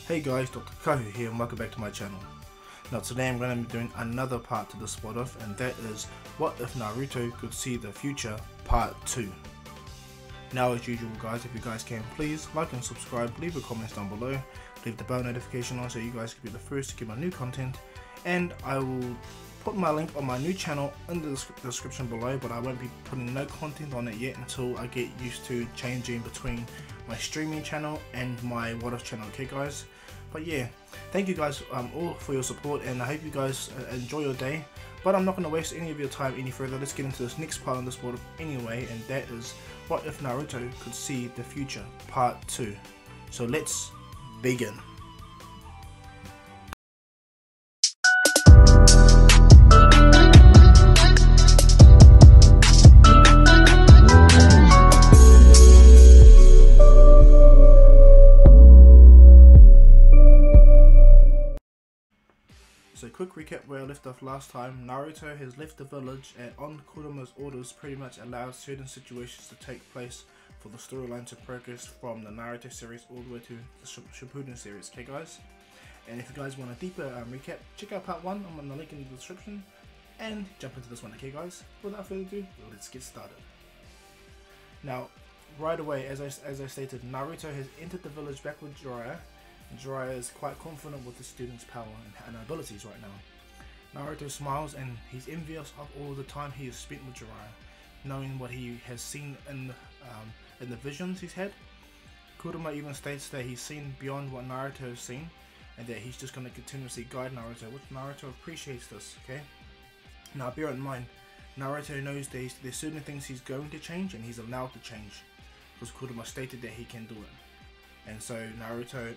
Hey guys, Dr Kahu here and welcome back to my channel. Now today I'm going to be doing another part to the spot off, and that is what if Naruto could see the future part 2. Now as usual guys, if you guys can please like and subscribe, leave a comment down below, leave the bell notification on so you guys can be the first to get my new content, and I will put my link on my new channel in the description below, but I won't be putting no content on it yet until I get used to changing between my streaming channel and my what if channel, okay guys? But yeah, thank you guys all for your support, and I hope you guys enjoy your day. But I'm not going to waste any of your time any further. Let's get into this next part of this what if anyway, and that is what if Naruto could see the future part 2. So let's begin. So quick recap where I left off last time. Naruto has left the village, and on Kuruma's orders pretty much allowed certain situations to take place for the storyline to progress from the Naruto series all the way to the Shippuden series, okay guys? And if you guys want a deeper recap, check out part 1, I'm on the link in the description, and jump into this one, okay guys? Without further ado, let's get started. Now, right away, as I stated, Naruto has entered the village back with Jiraiya. Jiraiya is quite confident with the student's power and abilities right now. Naruto smiles and he's envious of all the time he has spent with Jiraiya, knowing what he has seen in the visions he's had. Kuruma even states that he's seen beyond what Naruto has seen, and that he's just going to continuously guide Naruto, which Naruto appreciates this, okay? Now bear in mind, Naruto knows that there's certain things he's going to change and he's allowed to change, because Kuruma stated that he can do it. And so Naruto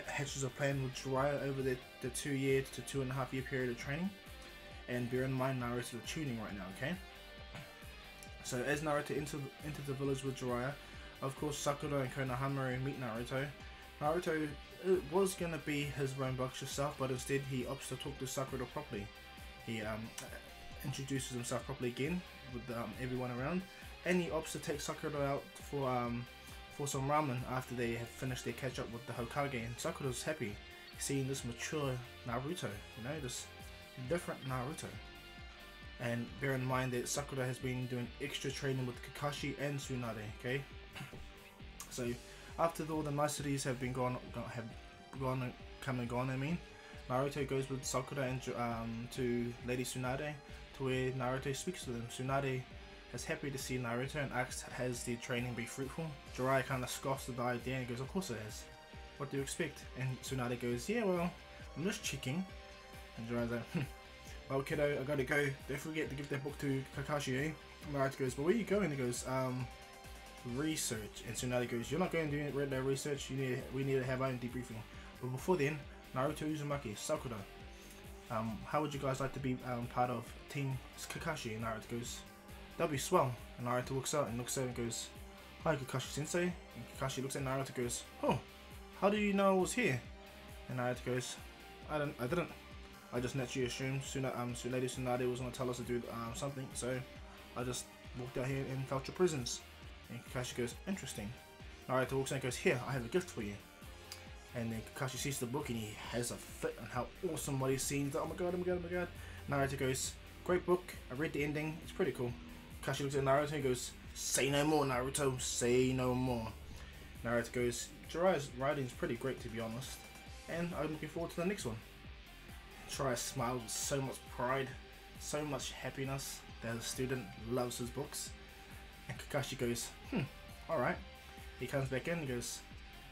hatches a plan with Jiraiya over the 2 to 2.5 year period of training. And bear in mind, Naruto's tuning right now, okay? So as Naruto entered the village with Jiraiya, of course Sakura and Konohamaru meet Naruto. Naruto was going to be his rambunctious self, but instead he opts to talk to Sakura properly. He introduces himself properly again with everyone around, and he opts to take Sakura out for some ramen after they have finished their catch up with the Hokage, and Sakura's happy seeing this mature Naruto, you know, this different Naruto. And bear in mind that Sakura has been doing extra training with Kakashi and Tsunade, okay? So after all the niceties have been come and gone, I mean, Naruto goes with Sakura and to Lady Tsunade, to where Naruto speaks to them. Tsunade is happy to see Naruto and asks, has the training been fruitful? Jiraiya kind of scoffs at the idea and goes, of course it has. What do you expect? And Tsunade goes, yeah, well, I'm just checking. And Jiraiya's like, well kiddo, I gotta go. Don't forget to give that book to Kakashi, eh? Naruto goes, well, where are you going? He goes, research. And Tsunade goes, you're not going to do that research, we need to have our own debriefing. But before then, Naruto, Uzumaki, Sakura, how would you guys like to be part of Team Kakashi? And Naruto goes, that'll be swell. And Naruto looks out and goes, hi Kakashi sensei. And Kakashi looks at Naruto and goes, oh, how do you know I was here? And Naruto goes, I didn't. I just naturally assumed Lady Tsunade was going to tell us to do something, so I just walked out here and felt your presence. And Kakashi goes, interesting. Naruto walks in and goes, here, I have a gift for you. And then Kakashi sees the book and he has a fit on how awesome what he's seen. He's like, oh my god, oh my god, oh my god. Naruto goes, great book, I read the ending, it's pretty cool. Kakashi looks at Naruto and goes, say no more Naruto, say no more. Naruto goes, Jiraiya's writing is pretty great to be honest, and I'm looking forward to the next one. Jiraiya smiles with so much pride, so much happiness that his student loves his books. And Kakashi goes, alright. He comes back in and goes,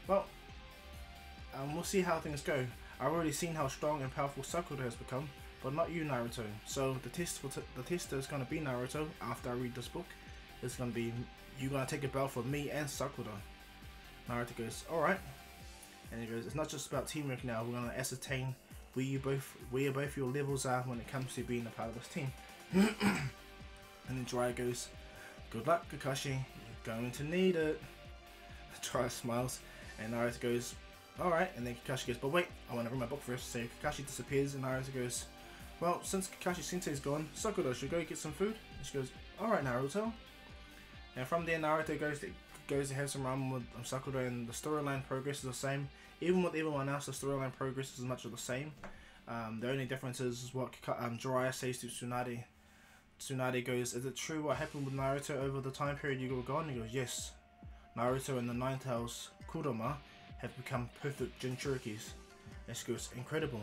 well, we'll see how things go. I've already seen how strong and powerful Sakura has become, but not you, Naruto. So the test is going to be, Naruto, after I read this book, it's going to be, you're going to take a belt for me and Sakura. Naruto goes, alright. And he goes, it's not just about teamwork now, we're going to ascertain where both your levels are when it comes to being a part of this team. And then Jiraiya goes, good luck Kakashi, you're going to need it. Jiraiya smiles, and Naruto goes, alright. And then Kakashi goes, but wait, I want to read my book first. So Kakashi disappears and Naruto goes, well, since Kakashi Sensei's gone, Sakura should go get some food. And she goes, alright Naruto. And from there Naruto goes to goes to have some ramen with Sakura, and the storyline progress is the same. Even with everyone else, the storyline progress is much of the same. The only difference is what Jiraiya says to Tsunade. Tsunade goes, "Is it true what happened with Naruto over the time period you were gone?" He goes, "Yes. Naruto and the Nine Tails Kurama have become perfect Jinchurikis." And she goes, "Incredible.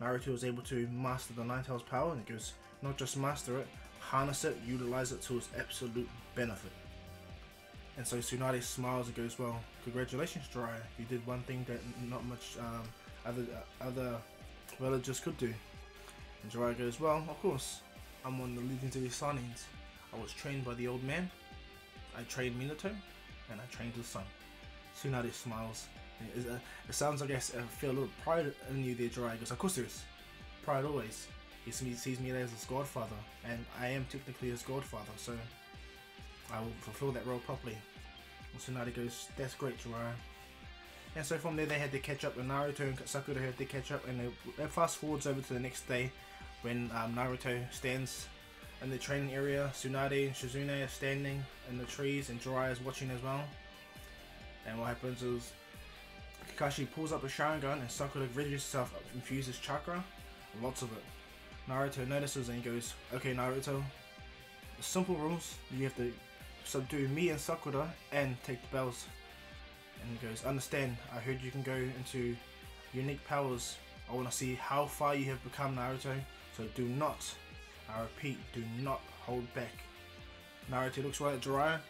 Naruto was able to master the Nine Tails power," and he goes, "Not just master it, harness it, utilize it to its absolute benefit." And so Tsunade smiles and goes, "Well, congratulations, Jiraiya. You did one thing that not much other villagers could do." And Jiraiya goes, "Well, of course. I'm one of the legendary Sanins. I was trained by the old man. I trained Minato, and I trained his son." Tsunade smiles. It sounds like I feel a little pride in you there, Jiraiya. Goes, "Of course there is. Pride always. He sees me as his godfather, and I am technically his godfather, so I will fulfill that role properly." And Tsunade goes, "That's great, Jiraiya." And so from there they had to catch up, and Naruto and Sakura had to catch up, and it fast forwards over to the next day when Naruto stands in the training area. Tsunade and Shizune are standing in the trees, and Jiraiya is watching as well. And what happens is Kakashi pulls up a Sharingan, and Sakura readies herself, infuses chakra, lots of it. Naruto notices and he goes, "Okay, Naruto, the simple rules, you have to subdue me and Sakura and take the bells." And he goes, "Understand, I heard you can go into unique powers. I want to see how far you have become, Naruto, so do not, I repeat, do not hold back." Naruto looks right at Jiraiya,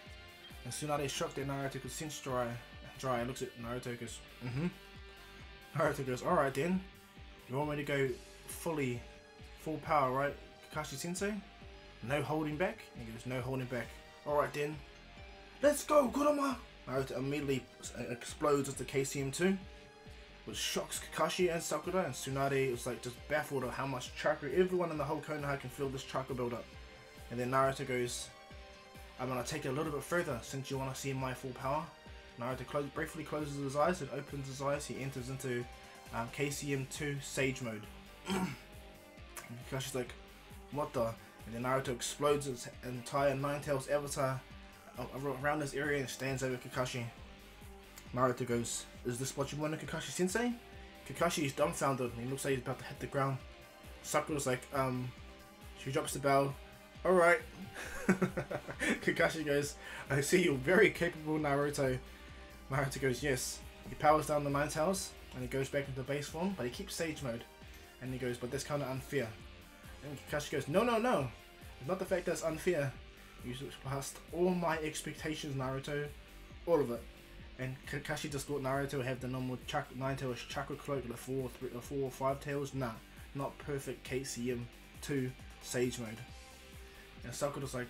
and Tsunade is shocked that Naruto could sense Jiraiya. Jiraiya looks at Naruto and goes, Naruto goes, "Alright then, you want me to go full power, right, Kakashi Sensei? No holding back?" And he goes, "No holding back." "Alright then, let's go, Kurama!" Naruto immediately explodes with the KCM2, which shocks Kakashi and Sakura, and Tsunade is like just baffled at how much chakra. Everyone in the whole Konoha can feel this chakra build up. And then Naruto goes, "I'm gonna take it a little bit further since you want to see my full power." Naruto briefly closes his eyes and opens his eyes. He enters into KCM2 Sage mode. And Kakashi's like, "What the?" And then Naruto explodes his entire Nine Tails avatar around this area and stands over Kakashi. Naruto goes, "Is this what you wanted, Kakashi Sensei?" Kakashi is dumbfounded and he looks like he's about to hit the ground. Sakura's like, she drops the bell. "Alright." Kakashi goes, "I see you're very capable, Naruto." Naruto goes, "Yes." He powers down the Nine Tails and he goes back into base form, but he keeps Sage mode. And he goes, "But that's kind of unfair." And Kakashi goes, No. It's not the fact that's unfair. You surpassed all my expectations, Naruto. All of it." And Kakashi just thought Naruto would have the normal Nine Tails chakra cloak, the 4 or 5 tails. Nah, not perfect KCM2 Sage mode. And Sakura's like,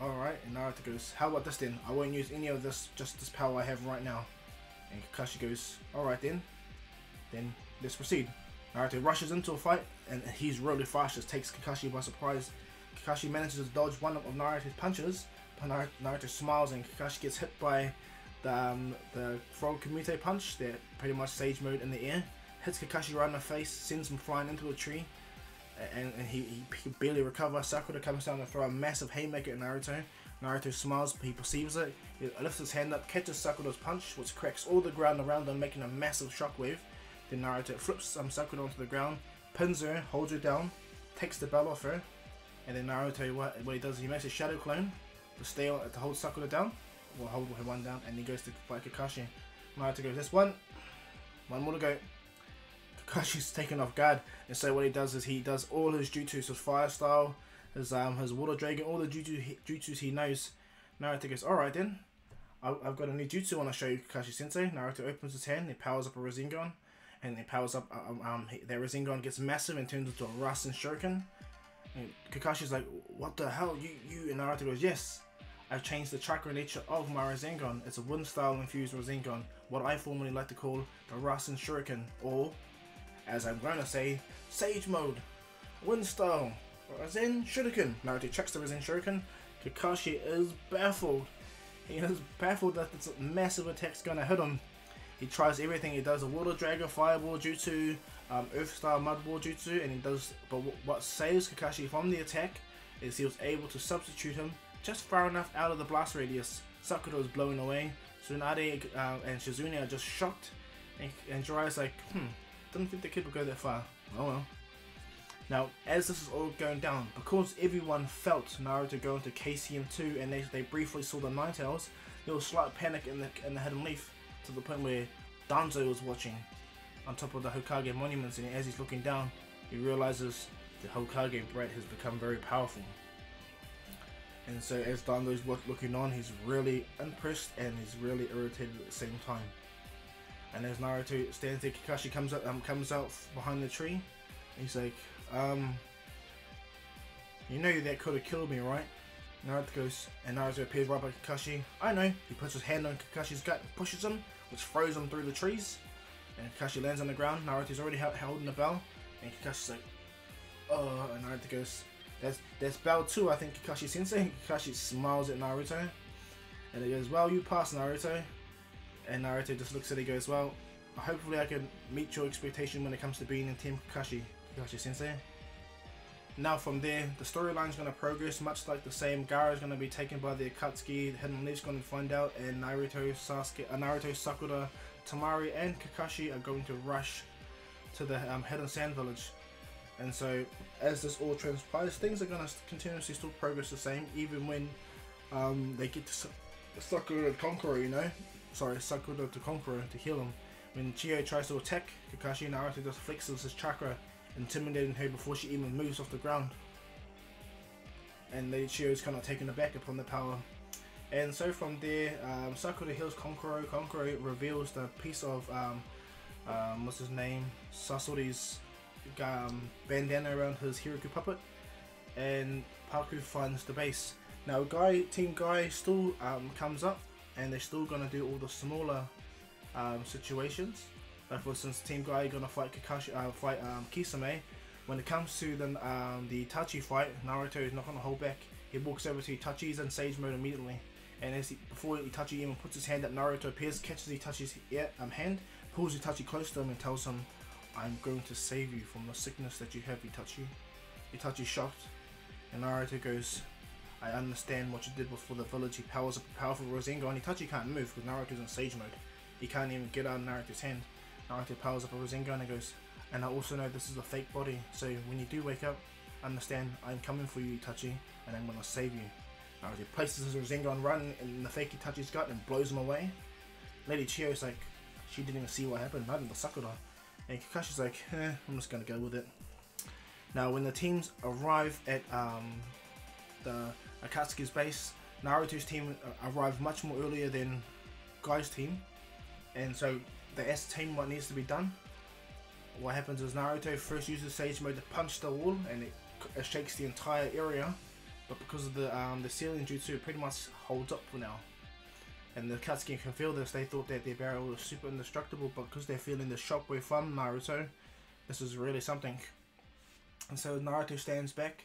"Alright." And Naruto goes, "How about this then? I won't use any of this, just this power I have right now." And Kakashi goes, "Alright then let's proceed." Naruto rushes into a fight, and he's really fast, just takes Kakashi by surprise. Kakashi manages to dodge one of Naruto's punches, but Naruto smiles and Kakashi gets hit by the Frog Kumite punch, that pretty much Sage mode in the air. Hits Kakashi right in the face, sends him flying into a tree, and he can barely recover. Sakura comes down to throw a massive haymaker at Naruto. Naruto smiles, but he perceives it. He lifts his hand up, catches Sakura's punch, which cracks all the ground around him, making a massive shockwave. Then Naruto flips Sakura onto the ground, pins her, holds her down, takes the bell off her, and then Naruto, what he does is he makes a shadow clone to hold Sakura down, or hold her one down, and he goes to fight Kakashi. Naruto goes, "That's one more to go." Kakashi's taken off guard, and so what he does is he does all his jutsus, his fire style, his water dragon, all the jutsus he knows. Naruto goes, "Alright then, I've got a new jutsu I want to show you, Kakashi Sensei." Naruto opens his hand, he powers up a Rasengan, and he powers up, that Rasengan gets massive and turns into a Rasen Shuriken. And Kakashi's like, "What the hell, you?" And Naruto goes, "Yes, I've changed the chakra nature of my Rasengan. It's a wind style infused Rasengan, what I formerly like to call the Rasen Shuriken, or, as I'm going to say, Sage mode, wind style, Rasen Shuriken." Naruto checks the Rasen Shuriken. Kakashi is baffled. He is baffled that this massive attack's gonna hit him. He tries everything. He does a water dragon, fireball jutsu, earth style mud ball jutsu, and he does. But what saves Kakashi from the attack is he was able to substitute him just far enough out of the blast radius. Sakura was blown away. Tsunade and Shizune are just shocked, and Jiraiya's like, didn't think the kid would go that far. Oh well. Now, as this is all going down, because everyone felt Naruto go into KCM2 and they briefly saw the Nine Tails, there was slight panic in the Hidden Leaf, to the point where Danzo was watching on top of the Hokage monuments, and as he's looking down, he realizes the Hokage brat has become very powerful. And so as Danzo's looking on, he's really impressed and he's really irritated at the same time. And as Naruto stands there, Kakashi comes out behind the tree. He's like, you know that could have killed me, right? Naruto goes, and Naruto appears right by Kakashi. I know. He puts his hand on Kakashi's gut and pushes him, which throws him through the trees. And Kakashi lands on the ground. Naruto's already holding the bell, and Kakashi's like, oh, and Naruto goes, that's bell too, I think, Kakashi Sensei. Kakashi smiles at Naruto, and he goes, well, you passed, Naruto. And Naruto just looks at it and goes, well, hopefully I can meet your expectation when it comes to being in Team Kakashi Sensei. Now from there, the storyline is going to progress much like the same. Gaara is going to be taken by the Akatsuki, the Hidden Leaf's going to find out, and Naruto, Sakura, Temari, and Kakashi are going to rush to the Hidden Sand Village. And so, as this all transpires, things are going to continuously still progress the same, even when they get to Sakura the Conqueror, Sakura the Conqueror to heal him. When Chio tries to attack Kakashi, Naruto just flexes his chakra, intimidating her before she even moves off the ground. And Lady Chio is kind of taken aback upon the power. And so from there, Sakura heals Konkoro. Konkoro reveals the piece of, what's his name, Sasori's bandana around his Hiroku puppet. And Paku finds the base. Now Team Guy still comes up, and they're still going to do all the smaller situations. Like for instance, Team Guy are gonna fight Kisame. When it comes to the Itachi fight, Naruto is not gonna hold back. He walks over to Itachi, he's in Sage Mode immediately. And before Itachi even puts his hand up, Naruto appears, catches Itachi's hand, pulls Itachi close to him and tells him, I'm going to save you from the sickness that you have, Itachi. Itachi's shocked, and Naruto goes, I understand what you did before the village. He powers up a powerful Rasengan. Itachi can't move because Naruto's in Sage Mode. He can't even get out of Naruto's hand. Naruto powers up a Rasengan and goes, and I also know this is a fake body, so when you do wake up, understand I'm coming for you, Itachi, and I'm gonna save you. Naruto places his Rasengan right in the fake Itachi's gut and blows him away. Lady Chio's like, she didn't even see what happened, neither did Sakura. And Kakashi's like, I'm just gonna go with it. Now when the teams arrive at the Akatsuki's base, Naruto's team arrive much more earlier than Guy's team, and so they ascertain what needs to be done. What happens is Naruto first uses Sage Mode to punch the wall, and it shakes the entire area, but because of the ceiling jutsu, it pretty much holds up for now. And the Akatsuki can feel this. They thought that their barrier was super indestructible, but because they're feeling the shockwave from Naruto, this is really something. And so Naruto stands back.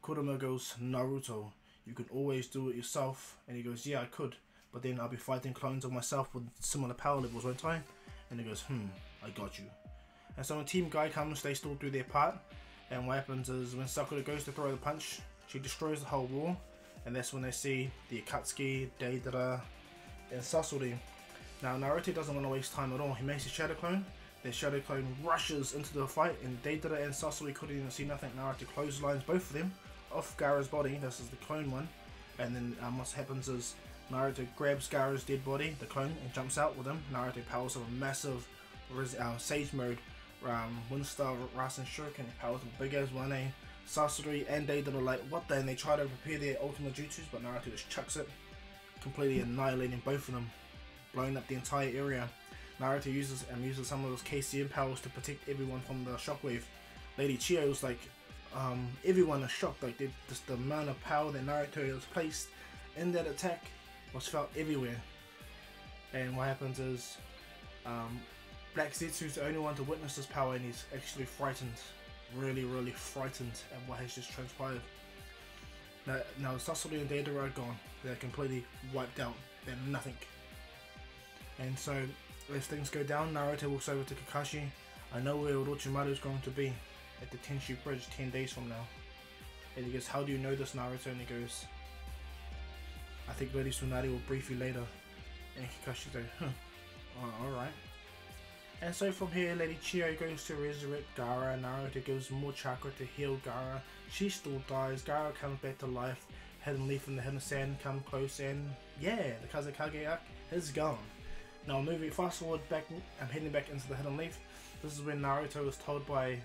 Kurama goes, Naruto, you can always do it yourself. And he goes, yeah, I could, but then I'll be fighting clones of myself with similar power levels, won't I? And he goes, I got you. And so when Team Guy comes, they still do their part. And what happens is when Sakura goes to throw the punch, she destroys the whole wall. And that's when they see the Akatsuki, Deidara, and Sasori. Now Naruto doesn't want to waste time at all. He makes a Shadow Clone. The Shadow Clone rushes into the fight, and Deidara and Sasori couldn't even see nothing. Naruto clotheslines both of them off Gaara's body. This is the clone one. And then what happens is Naruto grabs Gaara's dead body, the clone, and jumps out with him. Naruto powers up a massive Sage Mode Windstar Rasen Shuriken. He powers up a big ass one. Sasori and Deidara are like, what the? And they try to prepare their ultimate jutsus, but Naruto just chucks it, completely annihilating both of them, blowing up the entire area. Naruto uses some of those KCM powers to protect everyone from the shockwave. Lady Chio's like, everyone is shocked, like just the amount of power that Naruto has placed in that attack was felt everywhere. And what happens is Black Zetsu's the only one to witness this power, and he's actually frightened, really frightened at what has just transpired. Now Sasori and Deidara are gone. They're completely wiped out. They're nothing. And so as things go down, Naruto walks over to Kakashi. I know where Orochimaru is going to be at the Tenshu Bridge 10 days from now. And he goes, how do you know this, Naruto? And he goes, I think Lady Tsunade will brief you later. And Kakashi's like, huh, alright. And so from here, Lady Chiyo goes to resurrect Gaara. Naruto gives more chakra to heal Gaara. She still dies. Gaara comes back to life. Hidden Leaf and the Hidden Sand come close, and yeah, the Kazekage arc is gone. Now moving fast forward back, I'm heading back into the Hidden Leaf. This is when Naruto was told by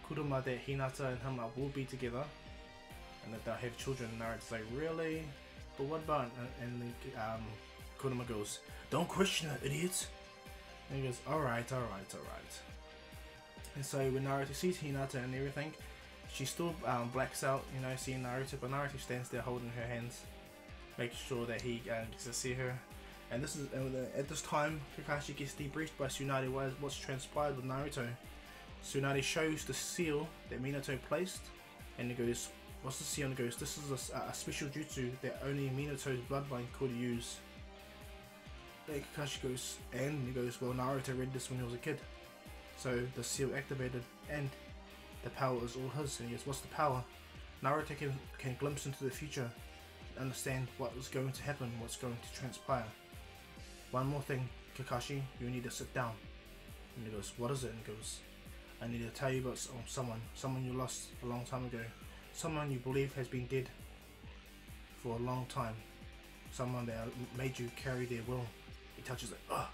Kurama that Hinata and him will be together, and that they'll have children. Naruto's like, really? But what about? And then Kurama goes, don't question it, idiots. And he goes, alright. And so when Naruto sees Hinata and everything, she still blacks out, you know, seeing Naruto, but Naruto stands there holding her hands, making sure that he gets to see her. And this is at this time, Kakashi gets debriefed by Tsunade what's transpired with Naruto. Tsunade shows the seal that Minato placed, and he goes, what's the seal? And he goes, this is a special jutsu that only Minato's bloodline could use. And Kakashi goes, and he goes, well, Naruto read this when he was a kid, so the seal activated, and the power is all his. And he goes, what's the power? Naruto can glimpse into the future, understand what is going to happen, what's going to transpire. One more thing, Kakashi, you need to sit down. And he goes, what is it? And he goes, I need to tell you about someone you lost a long time ago, someone you believe has been dead for a long time, someone that made you carry their will. He touches like, oh,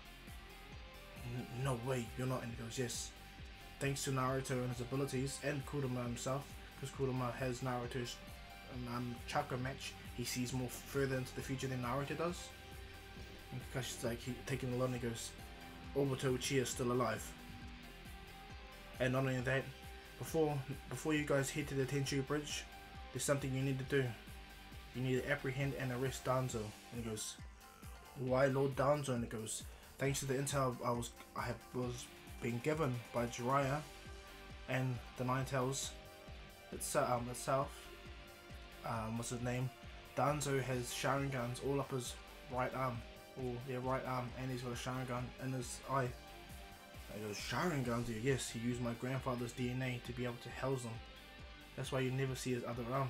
no way, you're not. And he goes, yes. Thanks to Naruto and his abilities, and Kurama himself, because Kurama has Naruto's chakra match, he sees more further into the future than Naruto does. And Kakashi's like, taking a lot, and he goes, Obito Uchiha is still alive. And not only that, before you guys head to the Tenchu Bridge, there's something you need to do. You need to apprehend and arrest Danzo. And he goes, why Lord Danzo? And he goes, thanks to the intel I was being given by Jiraiya and the Nine Tails itself, what's his name? Danzo has Sharingans all up his right arm, and he's got a Sharingan in his eye. I goes, Sharingan, dude? Yes, he used my grandfather's DNA to be able to house them. That's why you never see his other arm.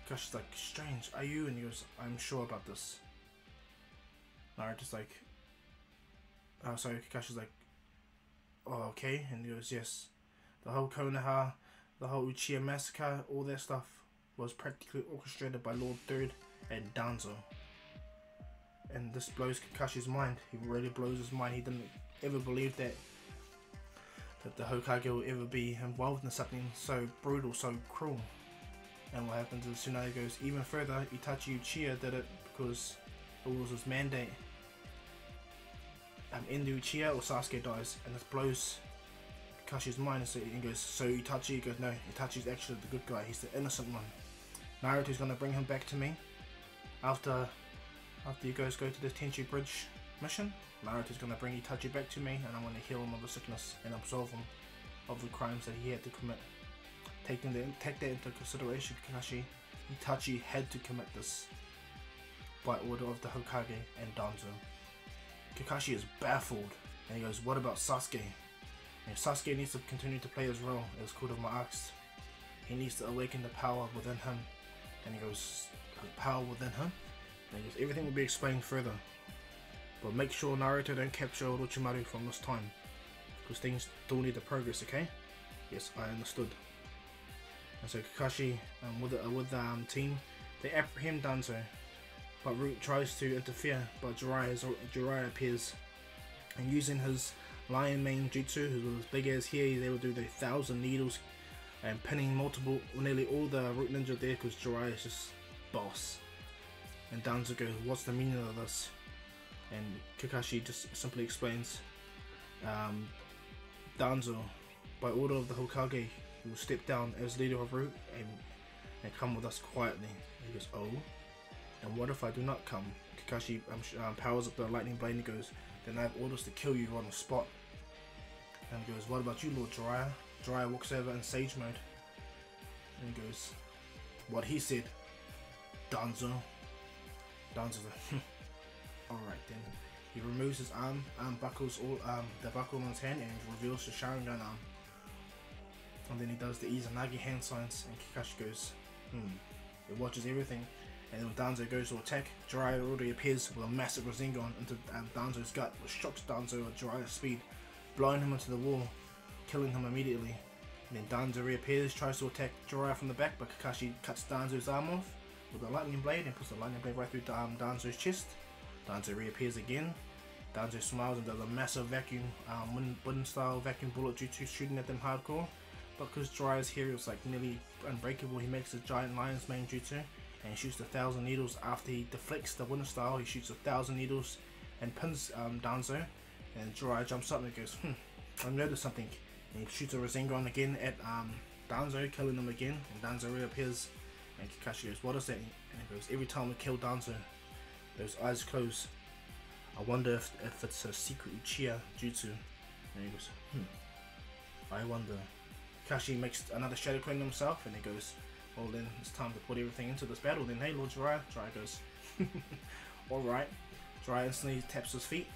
Kakashi's like, strange, are you? And he goes, I'm sure about this. Naruto's like, Kakashi's like, oh, okay. And he goes, yes. The whole Konoha, the whole Uchiha massacre, all that stuff was practically orchestrated by Lord Third and Danzo. And this blows Kakashi's mind. He really blows his mind. He didn't ever believe that the Hokage will ever be involved in something so brutal, so cruel. And what happens is Tsunade goes even further. Itachi Uchiha did it because it was his mandate. End Uchiha or Sasuke dies, and this blows Kakashi's mind. And so he goes, so Itachi? He goes, no, Itachi's actually the good guy. He's the innocent one. Naruto's gonna bring him back to me after you guys go to the Tenchi Bridge mission. Naruto's gonna bring Itachi back to me, and I'm gonna heal him of the sickness and absolve him of the crimes that he had to commit. Take that into consideration, Kakashi. Itachi had to commit this by order of the Hokage and Danzo. Kakashi is baffled, and he goes, what about Sasuke? And Sasuke needs to continue to play his role, as Kurama asked. He needs to awaken the power within him. And he goes, the power within him? And he goes, everything will be explained further. But make sure Naruto don't capture Orochimaru from this time, because things still need to progress, okay? Yes, I understood. And so Kakashi, with the team, they apprehend Danzo, but Root tries to interfere, but Jiraiya appears, and using his lion mane jutsu, who was as big as here, he's able to do the 1,000 needles and pinning nearly all the Root ninja there, because Jiraiya is just boss. And Danzo goes, what's the meaning of this? And Kakashi just simply explains, Danzo, by order of the Hokage, will step down as leader of Root and come with us quietly. And he goes, oh, and what if I do not come? Kakashi powers up the lightning blade and he goes, then I have orders to kill you on the spot. And he goes, what about you, Lord Jiraiya? Jiraiya walks over in sage mode. And he goes, what he said, Danzo. Danzo's like, alright then. He removes his arm, buckles all the buckle on his hand, and reveals the Sharingan arm. And then he does the Izanagi hand signs, and Kakashi goes, It watches everything. And then when Danzo goes to attack, Jiraiya already appears with a massive Rasengan into Danzo's gut, which shocks Danzo at Jiraiya's speed, blowing him into the wall, killing him immediately. And then Danzo reappears, tries to attack Jiraiya from the back, but Kakashi cuts Danzo's arm off with a lightning blade and puts the lightning blade right through Danzo's chest. Danzo reappears again. Danzo smiles and does a massive vacuum, wooden style vacuum bullet jutsu, shooting at them hardcore. But because Jiraiya's here is like nearly unbreakable, he makes a giant lion's mane jutsu and he shoots 1,000 needles. After he deflects the wind style, he shoots 1,000 needles and pins Danzo. And Jiraiya jumps up and goes, I noticed something. And he shoots a Rasengan again at Danzo, killing him again. And Danzo reappears and Kakashi goes, what is that? And he goes, every time we kill Danzo, those eyes close. I wonder if it's a secret Uchiha jutsu. And he goes, I wonder. Kakashi makes another Shadow Clone himself and he goes, well then it's time to put everything into this battle then, hey Lord Jiraiya. Jiraiya goes, alright. Jiraiya instantly taps his feet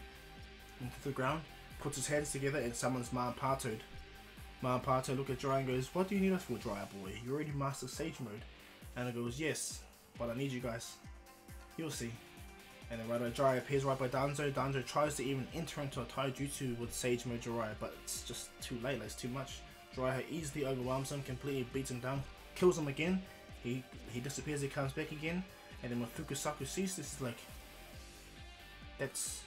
into the ground, puts his hands together and summons Manpatoad. Manpatoad looks at Jiraiya and goes, what do you need us for, Jiraiya boy? You already mastered Sage Mode. And it goes, yes, but I need you guys. You'll see. And then right away Jiraiya appears right by Danzo. Danzo tries to even enter into a taijutsu with Sage Mode Jiraiya, but it's just too late, it's too much. Jiraiya easily overwhelms him, completely beats him down, kills him again. He disappears, he comes back again, and then when Fukusaku sees this, is like, that's.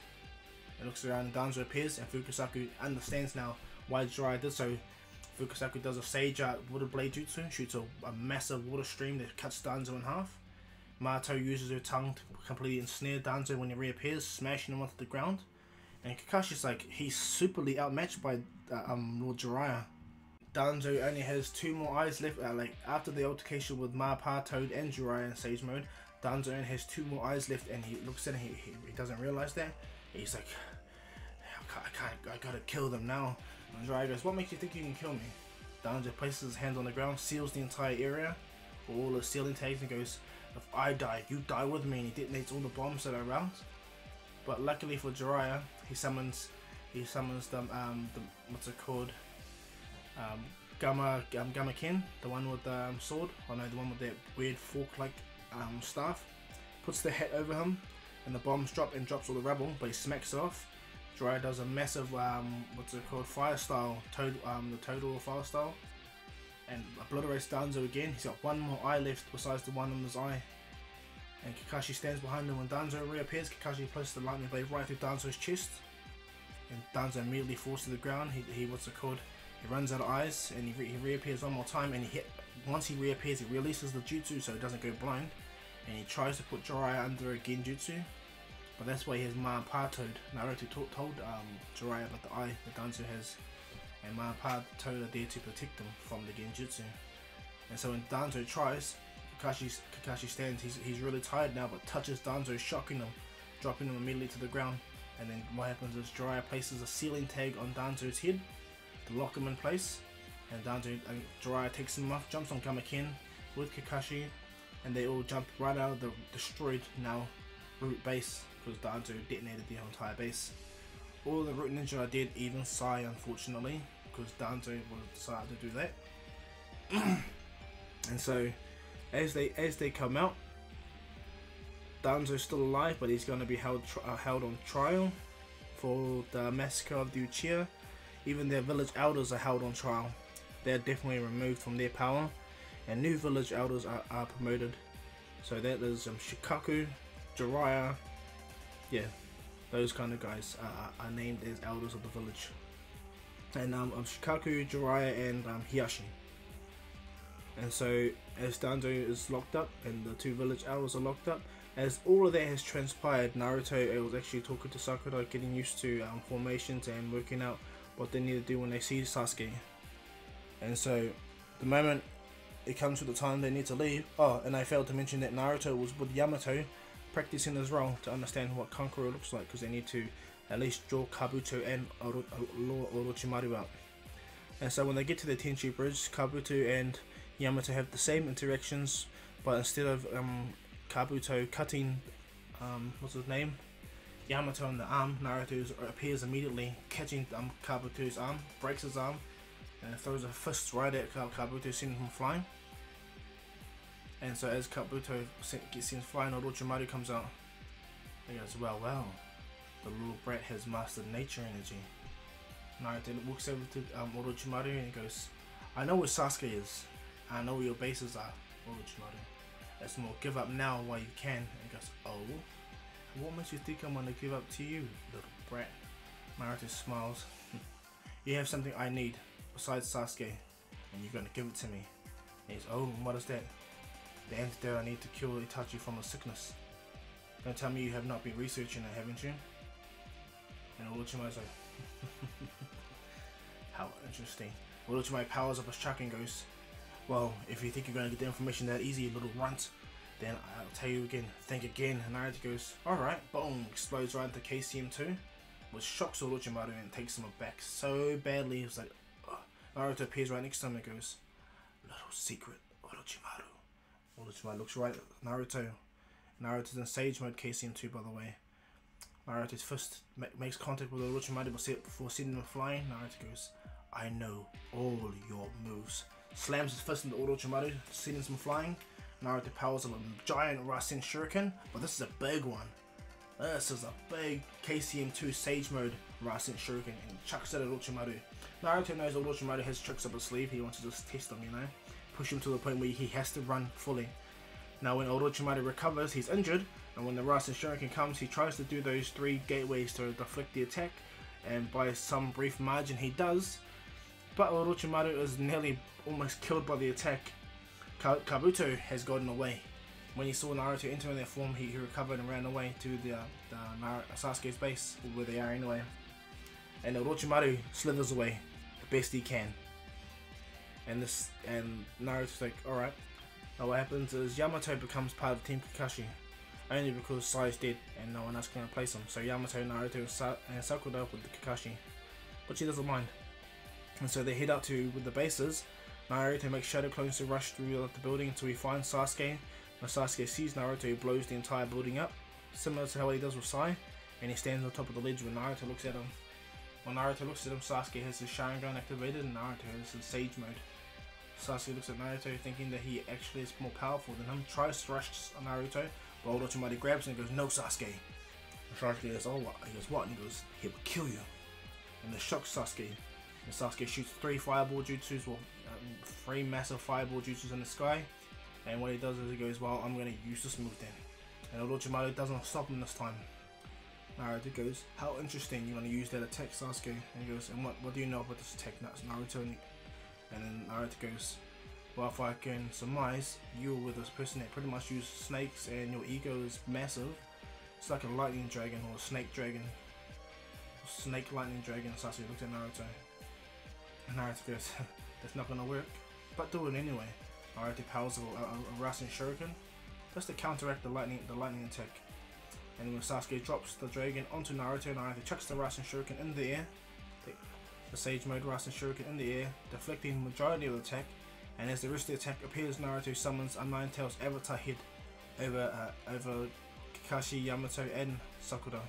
It looks around, and Danzo appears, and Fukusaku understands now why Jiraiya did so. Fukusaku does a Sage Art Water Blade Jutsu, shoots a massive water stream that cuts Danzo in half. Mato uses her tongue to completely ensnare Danzo when he reappears, smashing him onto the ground. And Kakashi's like, he's superly outmatched by Lord Jiraiya. Danzo only has 2 more eyes left, like after the altercation with Mappa, Toad and Jiraiya in Sage Mode, Danzo only has 2 more eyes left and he looks at it, he doesn't realize that. He's like, I gotta kill them now. And Jiraiya goes, what makes you think you can kill me? Danzo places his hands on the ground, seals the entire area for all the sealing tags and goes, if I die, you die with me, and he detonates all the bombs that are around. But luckily for Jiraiya, he summons the what's it called? Gamma Ken, the one with the sword. Oh no, the one with that weird fork-like staff. Puts the hat over him, and the bombs drop and drops all the rubble, but he smacks it off. Jiraiya does a massive what's it called? Fire style, the total fire style, and obliterates Danzo again. He's got 1 more eye left besides the one on his eye. And Kakashi stands behind him. When Danzo reappears, Kakashi places the lightning blade right through Danzo's chest. And Danzo immediately falls to the ground. He what's it called? He runs out of eyes and he reappears one more time. And once he reappears, he releases the jutsu so he doesn't go blind. And he tries to put Jiraiya under a genjutsu. But that's why he has Manpatoad. Naruto told Jiraiya about the eye that Danzo has. And Manpatoad are there to protect him from the genjutsu. And so when Danzo tries, Kakashi stands, he's really tired now, but touches Danzo, shocking him, dropping him immediately to the ground. And then what happens is Jiraiya places a sealing tag on Danzo's head to lock him in place. And Jiraiya takes him off, jumps on Gamaken with Kakashi, and they all jump right out of the destroyed now root base because Danzo detonated the entire base. All the root ninja are dead, even Sai, unfortunately, because Danzo decided to do that. And so as they come out, Danzo's still alive, but he's going to be held on trial for the massacre of the Uchiha. Even their village elders are held on trial. They're definitely removed from their power, and new village elders are promoted. So that is Shikaku, Jiraiya, yeah, those kind of guys are named as elders of the village. And Shikaku, Jiraiya, and Hiyashi. And so as Danzo is locked up and the 2 village elders are locked up, as all of that has transpired, Naruto was actually talking to Sakura, getting used to formations and working out what they need to do when they see Sasuke. And so the moment it comes to the time they need to leave, oh, and I failed to mention that Naruto was with Yamato practicing his role to understand what Kankuro looks like, because they need to at least draw Kabuto and Lord Orochimaru out. And so when they get to the Tenchi Bridge, Kabuto and Yamato have the same interactions, but instead of Kabuto cutting what's his name, Yamato on the arm, Naruto appears immediately, catching Kabuto's arm, breaks his arm, and throws a fist right at Kabuto, sending him flying. And so as Kabuto gets seen flying, Orochimaru comes out. He goes, well, the little brat has mastered nature energy. Naruto walks over to Orochimaru and he goes, I know where Sasuke is. I know where your bases are, Orochimaru. Let's more give up now while you can. And he goes, oh? What makes you think I'm gonna give up to you, little brat? Naruto smiles. You have something I need besides Sasuke, and you're gonna give it to me. And he's, oh, what is that? The antidote I need to cure Itachi from a sickness. Don't tell me you have not been researching it, haven't you? And Orochimaru's like, how interesting. Orochimaru powers up his chakra and goes, well, if you think you're going to get the information that easy, little runt, then I'll tell you again, think again. And Naruto goes, alright, boom, explodes right into KCM2, which shocks Orochimaru and takes him aback so badly. It's like, ugh. Naruto appears right next to him and goes, little secret, Orochimaru. Orochimaru looks right at Naruto. Naruto's in Sage Mode KCM2, by the way. Naruto's fist makes contact with Orochimaru before sending him flying. Naruto goes, I know all your moves. Slams his fist into Orochimaru, sending him flying. Naruto powers up a giant Rasen Shuriken, but this is a big one. This is a big KCM2 Sage Mode Rasen Shuriken, and chucks it at Orochimaru. Naruto knows Orochimaru has tricks up his sleeve. He wants to just test him, you know, push him to the point where he has to run fully. Now when Orochimaru recovers, he's injured, and when the Rasen Shuriken comes, he tries to do those 3 gateways to deflect the attack, and by some brief margin he does, but Orochimaru is nearly almost killed by the attack. Kabuto has gotten away. When he saw Naruto entering that form, he recovered and ran away to the Sasuke's base, where they are anyway. And Orochimaru slithers away the best he can. And Naruto's like, alright. Now what happens is Yamato becomes part of Team Kakashi, only because Sai's dead and no one else can replace him. So Yamato, Naruto, and Sakura with the Kakashi, but she doesn't mind. And so they head out to the bases. Naruto makes shadow clones to rush through the building until he finds Sasuke. When Sasuke sees Naruto, he blows the entire building up, similar to how he does with Sai, and he stands on top of the ledge when Naruto looks at him. When Naruto looks at him, Sasuke has his Sharingan activated and Naruto has his Sage Mode. Sasuke looks at Naruto thinking that he actually is more powerful than him, tries to rush Naruto, but Orochimaru grabs him and goes, no Sasuke. And Sasuke goes, oh what? He goes, what? And he goes, he will kill you. And this shocks Sasuke. And Sasuke shoots 3 fireball jutsus, well, 3 massive fireball jutsus in the sky. And what he does is he goes, well, I'm going to use this move then. And Orochimaru doesn't stop him this time. Naruto goes, how interesting, you're going to use that attack, Sasuke. And he goes, and what do you know about this attack, Naruto? And then Naruto goes, well, if I can surmise, you were this person that pretty much used snakes and your ego is massive. It's like a lightning dragon or a snake dragon. Snake lightning dragon. Sasuke looks at Naruto. And Naruto goes, that's not going to work. But do it anyway. Naruto powers a Rasen Shuriken just to counteract the lightning attack. And when Sasuke drops the dragon onto Naruto, Naruto chucks the Rasen Shuriken in the air. The Sage Mode Rasen Shuriken in the air, deflecting the majority of the attack. And as the rest of the attack appears, Naruto summons a Nine Tails Avatar head over Kakashi, Yamato, and Sakura.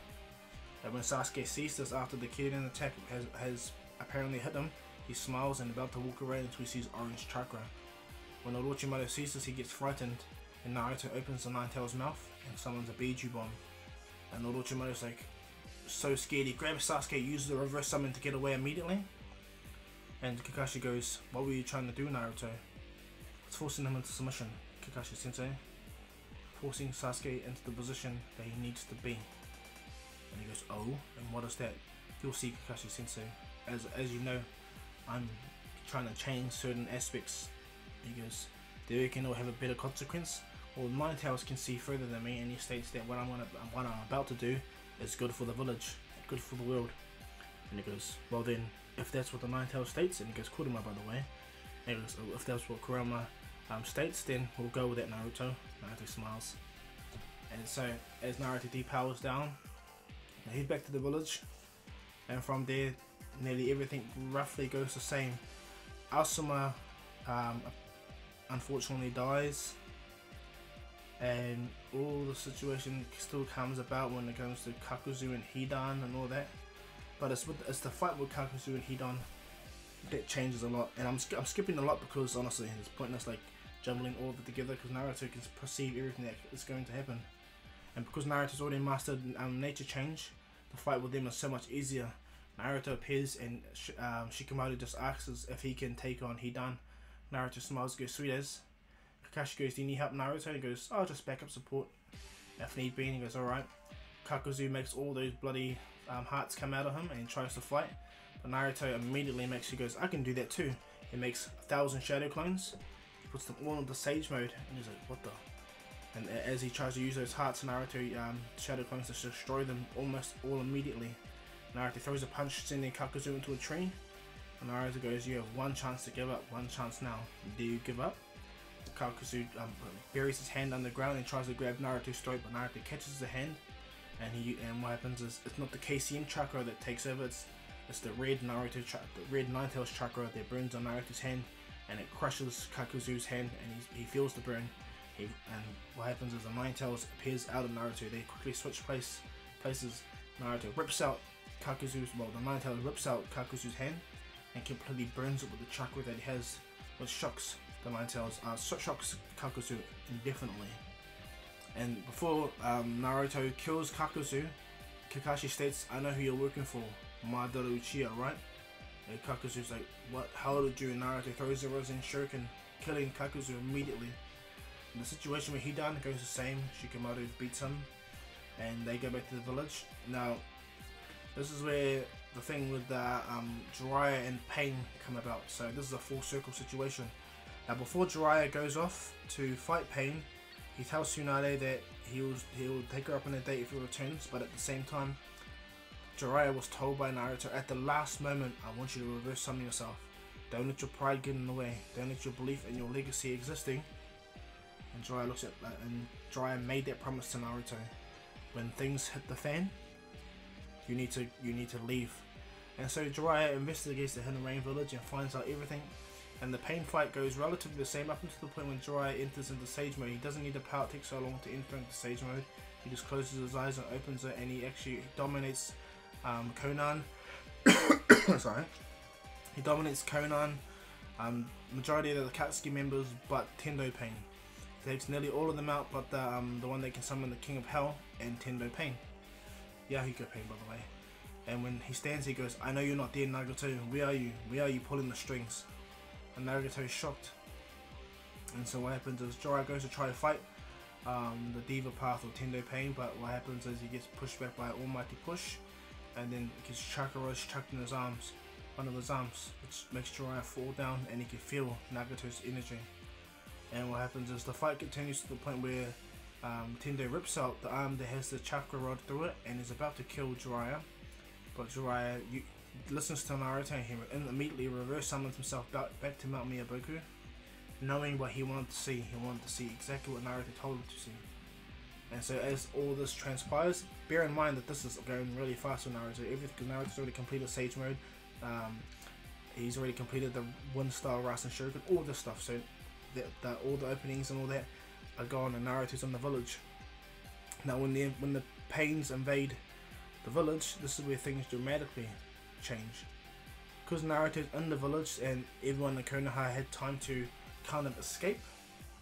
And when Sasuke sees this after the Kirin attack has apparently hit him, he smiles and about to walk away until he sees orange chakra. When Orochimaru sees this, he gets frightened, and Naruto opens the Nine Tails mouth and summons a Biju bomb. And Orochimaru's like so scared, he grabs Sasuke, uses the reverse summon to get away immediately. And Kakashi goes, what were you trying to do, Naruto? It's forcing him into submission, Kakashi Sensei. Forcing Sasuke into the position that he needs to be. And he goes, oh, and what is that? You'll see, Kakashi Sensei. As you know, I'm trying to change certain aspects. He goes, do you reckon it'll have a better consequence? Well, Nine Tails can see further than me, and he states that what I'm about to do is good for the village, good for the world. And he goes, well then, if that's what the Nine Tails states, and he goes, Kurama by the way, and he goes, oh, if that's what Kurama states, then we'll go with that, Naruto. Naruto smiles. And so, as Naruto depowers down, they head back to the village, and from there, nearly everything roughly goes the same. Asuma unfortunately dies, and all the situation still comes about when it comes to Kakuzu and Hidan and all that. But it's the fight with Kakuzu and Hidan that changes a lot, and I'm skipping a lot because honestly it's pointless like jumbling all of it together because Naruto can perceive everything that is going to happen. And because Naruto's already mastered nature change, the fight with them is so much easier. Naruto appears and Shikamaru just asks if he can take on Hidan. Naruto smiles, goes, sweet as. Kakashi goes, do you need help, Naruto? And he goes, oh, just backup support if need be. And he goes, alright. Kakuzu makes all those bloody hearts come out of him and he tries to fight. But Naruto immediately he goes, I can do that too. He makes 1,000 shadow clones, he puts them all into sage mode, and he's like, what the? And as he tries to use those hearts, Naruto shadow clones to destroy them almost all immediately. Naruto throws a punch, sending Kakuzu into a tree. And Naruto goes, you have one chance to give up, one chance now. Do you give up? Kakuzu buries his hand underground and tries to grab Naruto's throat, but Naruto catches the hand. And what happens is, it's not the KCM chakra that takes over, it's the red Naruto the red Nine Tails chakra that burns on Naruto's hand, and it crushes Kakuzu's hand, and he feels the burn. And what happens is the Nine Tails appears out of Naruto. They quickly switch places. Naruto rips out the Nine Tails rips out Kakuzu's hand and completely burns it with the chakra that he has, which shocks the Nine Tails, shocks Kakuzu indefinitely. And before Naruto kills Kakuzu, Kakashi states, I know who you're working for, Madara Uchiha, right? And Kakuzu's like, what? How did you? And Naruto throws the Rasen Shuriken, killing Kakuzu immediately. In the situation with Hidan goes the same. Shikamaru beats him and they go back to the village. Now, this is where the thing with Jiraiya and Pain come about. So this is a full circle situation. Now before Jiraiya goes off to fight Pain, he tells Tsunade that he'll take her up on a date if he returns, but at the same time, Jiraiya was told by Naruto at the last moment, I want you to reverse summon yourself. Don't let your pride get in the way. Don't let your belief in your legacy existing. And Jiraiya looks at that, and Jiraiya made that promise to Naruto. When things hit the fan, you need to leave. And so Jiraiya investigates the Hidden Rain village and finds out everything. And the Pain fight goes relatively the same up until the point when Jiraiya enters into Sage Mode. He doesn't need the power, it takes so long to enter into Sage Mode. He just closes his eyes and opens it, and he actually dominates Konan. Sorry. He dominates Konan, majority of the Katsuki members, but Tendo Pain. He takes nearly all of them out, but the one that can summon the King of Hell and Tendo Pain. Yahiko Pain, by the way. And when he stands, he goes, I know you're not there, Nagato. Where are you? Where are you pulling the strings? And Nagato is shocked. And so what happens is Jiraiya goes to try to fight the Diva Path of Tendo Pain, but what happens is he gets pushed back by an almighty push, and then gets chakra chucked in his arms, one of his arms, which makes Jiraiya fall down, and he can feel Nagato's energy. And what happens is the fight continues to the point where Tendo rips out the arm that has the chakra rod through it and is about to kill Jiraiya. But Jiraiya listens to Naruto and he immediately reverse summons himself back to Mount Miyaboku, knowing what he wanted to see. He wanted to see exactly what Naruto told him to see. And so as all this transpires, bear in mind that this is going really fast with Naruto. Everything, Naruto's already completed Sage Mode. He's already completed the Wind Style Rasen Shuriken, all this stuff. So all the openings and all that are gone, and Naruto's in the village. Now when the Pains invade the village, this is where things dramatically change. Because Naruto's in the village and everyone in Konoha had time to kind of escape,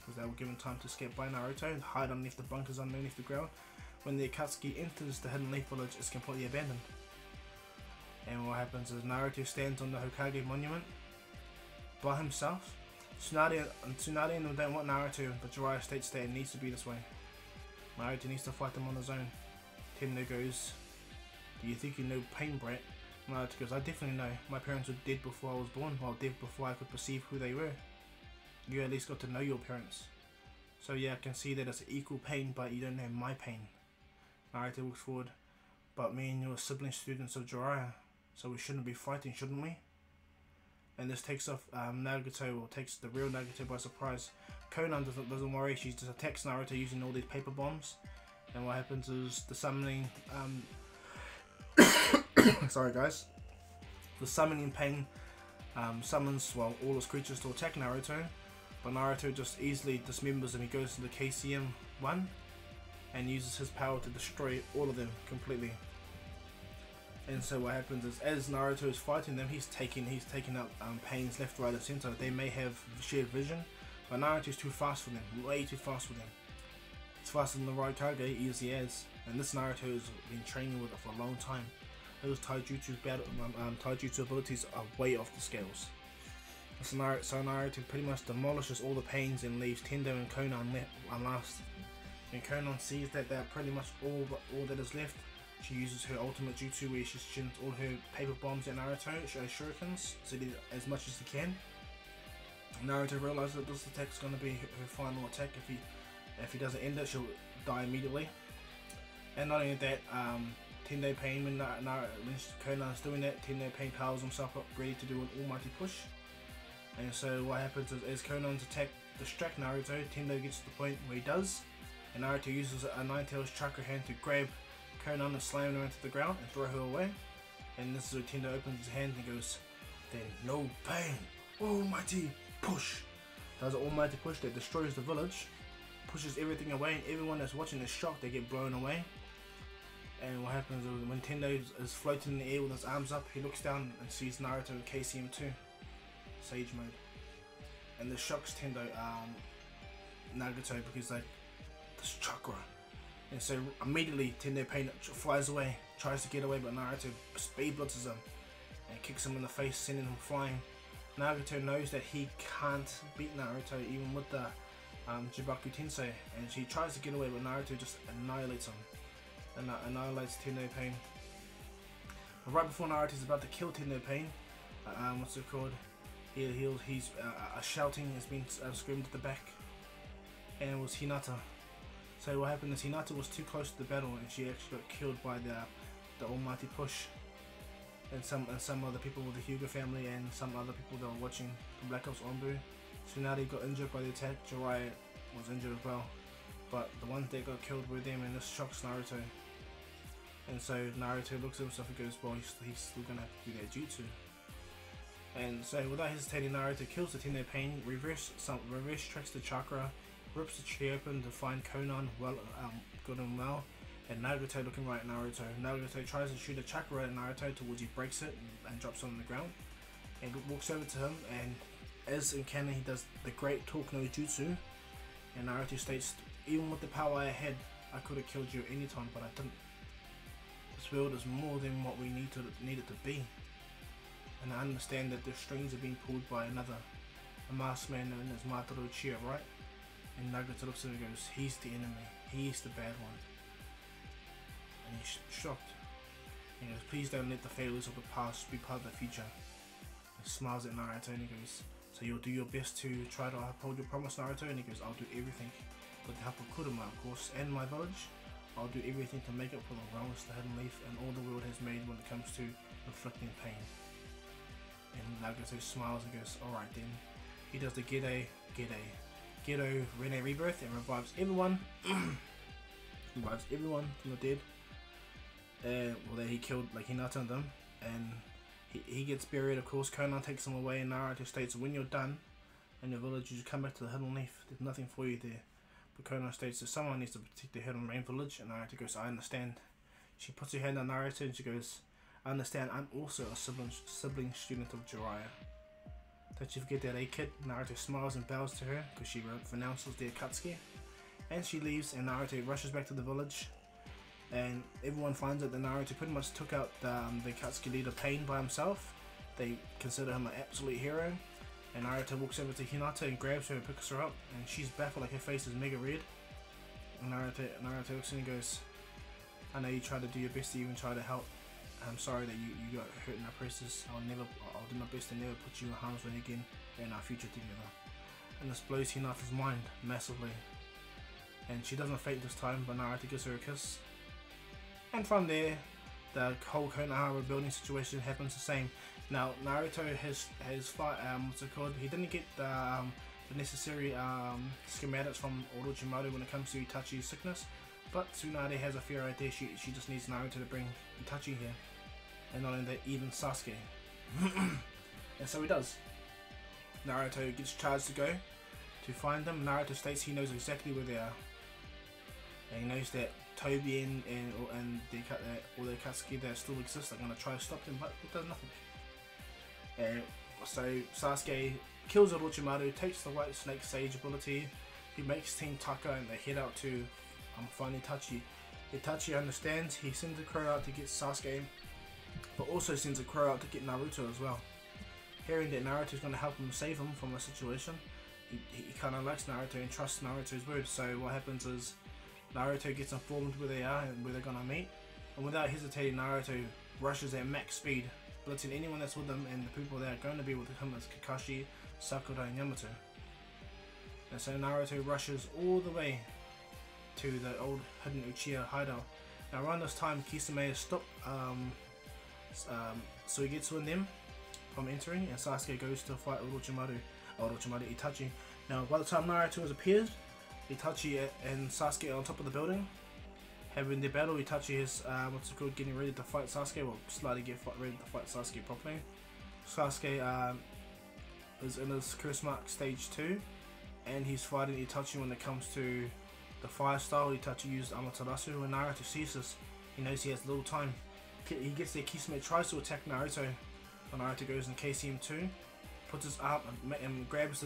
because they were given time to escape by Naruto and hide underneath the bunkers underneath the ground. When the Akatsuki enters the Hidden Leaf village, it's completely abandoned. And what happens is Naruto stands on the Hokage monument by himself. Tsunade and them don't want Naruto, but Jiraiya states that it needs to be this way. Naruto needs to fight them on his own. Tendo goes, do you think you know Pain, Brat? Naruto goes, I definitely know. My parents were dead before I was born, well, dead before I could perceive who they were. You at least got to know your parents. So yeah, I can see that it's equal pain, but you don't know my pain. Naruto looks forward, but me and you are sibling students of Jiraiya, so we shouldn't be fighting, shouldn't we? And this takes off Nagato, or takes the real Nagato by surprise. Konan doesn't worry, she just attacks Naruto using all these paper bombs. And what happens is the summoning, sorry guys, the summoning Pain summons, well, all his creatures to attack Naruto, but Naruto just easily dismembers them. He goes to the KCM-1 and uses his power to destroy all of them completely. And so what happens is, as Naruto is fighting them, he's taking out Pains left, right and center. They may have shared vision, But Naruto's too fast for them, way too fast for them. He's faster than the Raikage, easy as. And this Naruto has been training with it for a long time. Those taijutsu abilities are way off the scales. So Naruto pretty much demolishes all the pains and leaves Tendo and Konan last. When Konan sees that they're pretty much all that is left, she uses her ultimate jutsu where she shins all her paper bombs at Naruto, shurikens, so as much as he can. Naruto realizes that this attack is going to be her final attack. If he doesn't end it, she'll die immediately. And not only that, Tendo Pain, when Konan's doing that, Tendo Pain powers himself up, ready to do an almighty push. And so what happens is, as Konan's attack distracts Naruto, Tendo gets to the point where he does, and Naruto uses a Nine-Tails chakra hand to grab Konan and slam her into the ground and throw her away. And this is where Tendo opens his hand and goes, then no pain, almighty push. Does an almighty push that destroys the village, pushes everything away, and everyone that's watching is shocked, they get blown away. And what happens is, when Tendo is floating in the air with his arms up, he looks down and sees Naruto and KCM2, Sage mode. And this shocks Tendo, Nagato, because like, this chakra. And so immediately Tendo Pain flies away, tries to get away, but Naruto speed blitzes him and kicks him in the face, sending him flying. Nagato knows that he can't beat Naruto even with the Jibaku Tensei, and she tries to get away, but Naruto just annihilates him. And annihilates Tendo Pain. But right before Naruto's about to kill Tendo Pain, what's it called? He's shouting has been screamed at the back, and it was Hinata. So what happened is Hinata was too close to the battle, and she actually got killed by the almighty push. And some other people with the Hyuga family and some other people that were watching the Black Ops Onbu. Tsunade got injured by the attack. Jiraiya was injured as well. But the ones that got killed were them, and this shocks Naruto. And so Naruto looks at himself and goes, well, he's still gonna have to do that jutsu. And so without hesitating, Naruto kills the Tendo Pain, reverse tracks the chakra, rips the tree open to find Konan good and well, and Nagato looking right at Naruto. Nagato tries to shoot a chakra at Naruto towards he breaks it and drops it on the ground. And walks over to him, and as in canon, he does the great talk no jutsu. And Naruto states, even with the power I had, I could have killed you anytime, but I didn't. This world is more than what we need it to be. And I understand that the strings are being pulled by a masked man known as Madara Uchiha, right? And Nagato looks at him and goes, he's the enemy, he's the bad one. And he's shocked. He goes, please don't let the failures of the past be part of the future. He smiles at Naruto and he goes, so you'll do your best to try to uphold your promise, Naruto? And he goes, I'll do everything. With the help of Kurama, of course, and my village, I'll do everything to make up for the wrongs the Hidden Leaf and all the world has made when it comes to inflicting pain. And Nagato smiles and goes, alright then. He does the Gedo Rene Rebirth and revives everyone. Revives everyone from the dead. Well, that he killed, like Hinata and them. And he gets buried, of course. Konan takes him away, and Naruto states, when you're done in your village, you just come back to the Hidden Leaf. There's nothing for you there. But Konan states that someone needs to protect the Hidden Rain village, and Naruto goes, I understand. She puts her hand on Naruto and she goes, I understand, I'm also a sibling student of Jiraiya. Don't you forget that, eh kid? Naruto smiles and bows to her because she renounces the Akatsuki. And she leaves, and Naruto rushes back to the village. And everyone finds out that Naruto pretty much took out the Akatsuki leader Pain by himself. They consider him an absolute hero. And Naruto walks over to Hinata and grabs her and picks her up, and she's baffled, like her face is mega red. And Naruto looks in and goes, I know you tried to do your best to even try to help. I'm sorry that you got hurt in our process. I'll do my best to never put you in harm's way again in our future together. And this blows Hinata's mind massively. And she doesn't faint this time, but Naruto gives her a kiss. And from there, the whole Konoha rebuilding situation happens the same. Now Naruto has what's it called? He didn't get the necessary schematics from Orochimaru when it comes to Itachi's sickness, but Tsunade has a fair idea. She just needs Naruto to bring Itachi here, and not only that, even Sasuke. And so he does. Naruto gets charged to go to find them. Naruto states he knows exactly where they are, and he knows that Tobi and all the Akatsuki that still exist are going to try to stop them, but it does nothing. And So Sasuke kills Orochimaru, takes the White Snake Sage ability. He makes Team Taka and they head out to find Itachi. Itachi understands. He sends a crow out to get Sasuke, but also sends a crow out to get Naruto as well. Hearing that Naruto is going to help him save him from a situation, he kind of likes Naruto and trusts Naruto's word. So what happens is Naruto gets informed where they are and where they're going to meet, and without hesitating, Naruto rushes at max speed, blitzing anyone that's with him, and the people that are going to be with him is Kakashi, Sakura and Yamato. And so Naruto rushes all the way to the old hidden Uchiha hideout. Now around this time, Kisame has stopped Suigetsu and them from entering, and Sasuke goes to fight Itachi. Now by the time Naruto has appeared, Itachi and Sasuke are on top of the building having their battle. Itachi is getting ready to fight Sasuke, well, slightly ready to fight Sasuke properly. Sasuke is in his curse mark stage 2, and he's fighting Itachi when it comes to the fire style. Itachi used Amaterasu. When Naruto sees this, he knows he has little time. He gets there. Kisame tries to attack Naruto, but Naruto goes in KCM2, puts his arm and grabs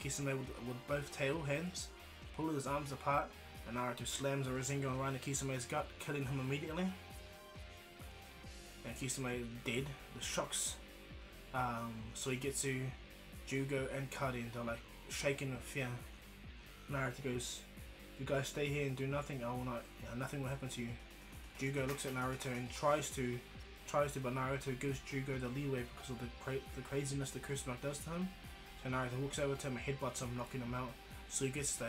Kisame with both tail hands, pulling his arms apart, and Naruto slams a Rasengan around Kisame's gut, killing him immediately. And Kisame is dead. The shocks Suigetsu, Jugo and Kari, they're like shaking with fear. Naruto goes, "You guys stay here and do nothing. I will not. Nothing will happen to you." Jugo looks at Naruto and tries to, but Naruto gives Jugo the leeway because of the craziness the curse mark does to him. So Naruto walks over to him and headbutts him, knocking him out. So he gets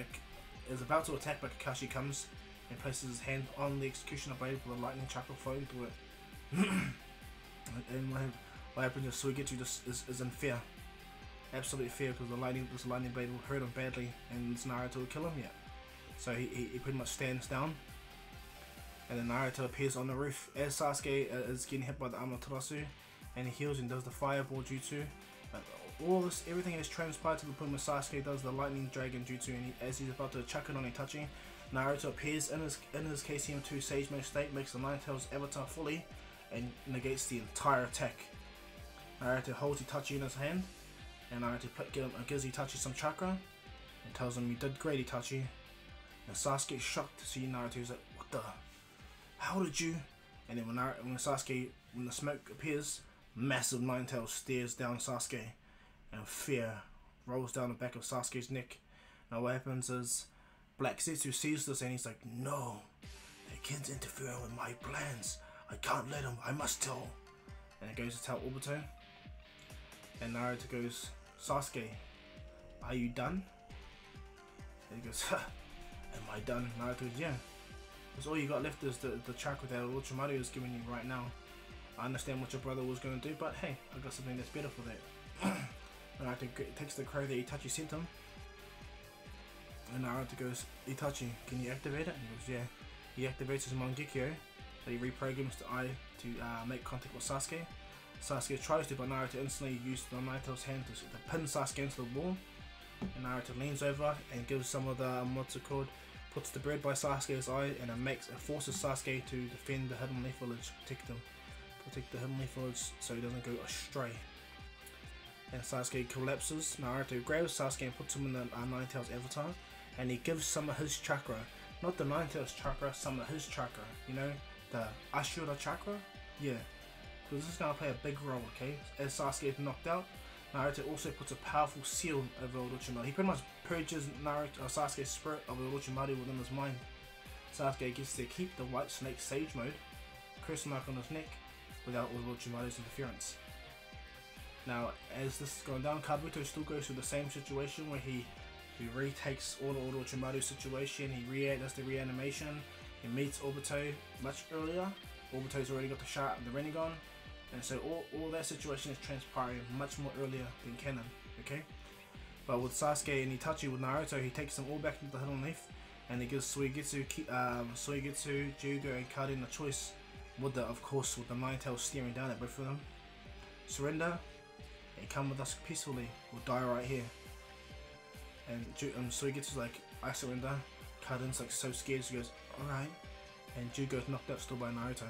is about to attack, but Kakashi comes and places his hand on the executioner blade with a lightning chakra flowing through it. And what happens is Suigetsu just is in fear, absolute fear, because this lightning blade will hurt him badly, and Naruto will kill him yet. So he pretty much stands down, and then Naruto appears on the roof as Sasuke is getting hit by the Amaterasu, and he heals and does the fireball jutsu. Everything has transpired to the point where Sasuke does the lightning dragon jutsu, and as he's about to chuck it on Itachi, Naruto appears in his KCM2 Sage Mode state, makes the Ninetales avatar fully, and negates the entire attack. Naruto holds Itachi in his hand, and Naruto gives Itachi some chakra, and tells him, "You did great, Itachi." And Sasuke is shocked to see Naruto. He's like, "What the? How did you?" And then when the smoke appears, massive Ninetales stares down Sasuke, and fear rolls down the back of Sasuke's neck. Now what happens is Black Zetsu sees this and he's like, "No, the kid's interfering with my plans. I can't let him. I must tell." And he goes to tell Obito. And Naruto goes, "Sasuke, are you done?" And he goes, "Am I done?" Naruto goes, "Yeah. Because all you got left is the chakra that Orochimaru is giving you right now. I understand what your brother was going to do, but hey, I got something that's better for that." Naruto takes the crow that Itachi sent him, and Naruto goes, "Itachi, can you activate it?" And he goes, "Yeah." He activates his Mangekyo, so he reprograms the eye to make contact with Sasuke. Sasuke tries to, but Naruto instantly uses the Ninetales hand to pin Sasuke into the wall. And Naruto leans over and gives some of the puts the bread by Sasuke's eye, and it forces Sasuke to defend the Hidden Leaf Village, protect the Hidden Leaf Village so he doesn't go astray. And Sasuke collapses. Naruto grabs Sasuke and puts him in the Ninetales avatar, and he gives some of his chakra, not the Ninetales chakra, some of his chakra, you know, the Ashura chakra? Yeah, so this is going to play a big role, okay? As Sasuke is knocked out, Naruto also puts a powerful seal over Orochimaru. He pretty much purges Sasuke's spirit of Orochimaru within his mind. Sasuke gets to keep the White Snake Sage Mode, curse mark on his neck, without Orochimaru's interference. Now, as this is going down, Kabuto still goes through the same situation where he retakes all the Orochimaru situation. He does the reanimation. He meets Obito much earlier. Obito's already got the shot of the Rinnegan, and so all that situation is transpiring much more earlier than canon. Okay, but with Sasuke and Itachi with Naruto, he takes them all back into the Hidden Leaf, and he gives Suigetsu, Jugo, and Karin a choice. With the Ninetales staring down at both of them. Surrender and come with us peacefully, or die right here. And Suigetsu's like, "I surrender." Karin's like so scared, she goes, "Alright." And Jugo's knocked out still by Naruto.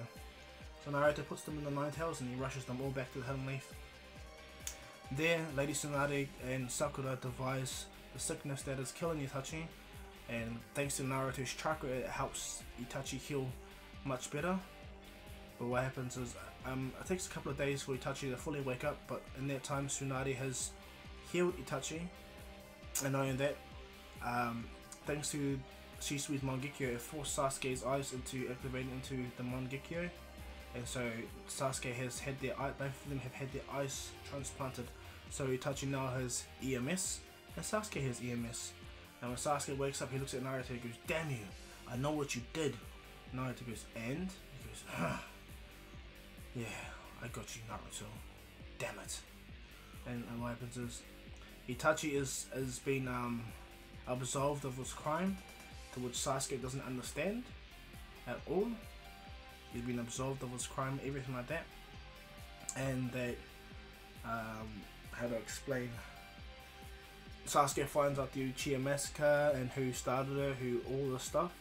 So Naruto puts them in the Ninetales and he rushes them all back to the Hidden Leaf. There, Lady Tsunade and Sakura devise the sickness that is killing Itachi, and thanks to Naruto's chakra, it helps Itachi heal much better. But what happens is, it takes a couple of days for Itachi to fully wake up, but in that time Tsunade has healed Itachi, and not only that, thanks to Shisui's Mangekyo, it forced Sasuke's eyes into activating into the Mangekyo, and so Sasuke has had their eye, both of them have had their eyes transplanted. So Itachi now has EMS, and Sasuke has EMS. And when Sasuke wakes up, he looks at Naruto and goes, "Damn you, I know what you did." Naruto goes, "And?" He goes, "Yeah, I got you, Naruto. Damn it." And what happens is, Itachi has been absolved of his crime, to which Sasuke doesn't understand at all. He's been absolved of his crime, everything like that. And they, how to explain, Sasuke finds out the Uchiha massacre and who started it, who all this stuff,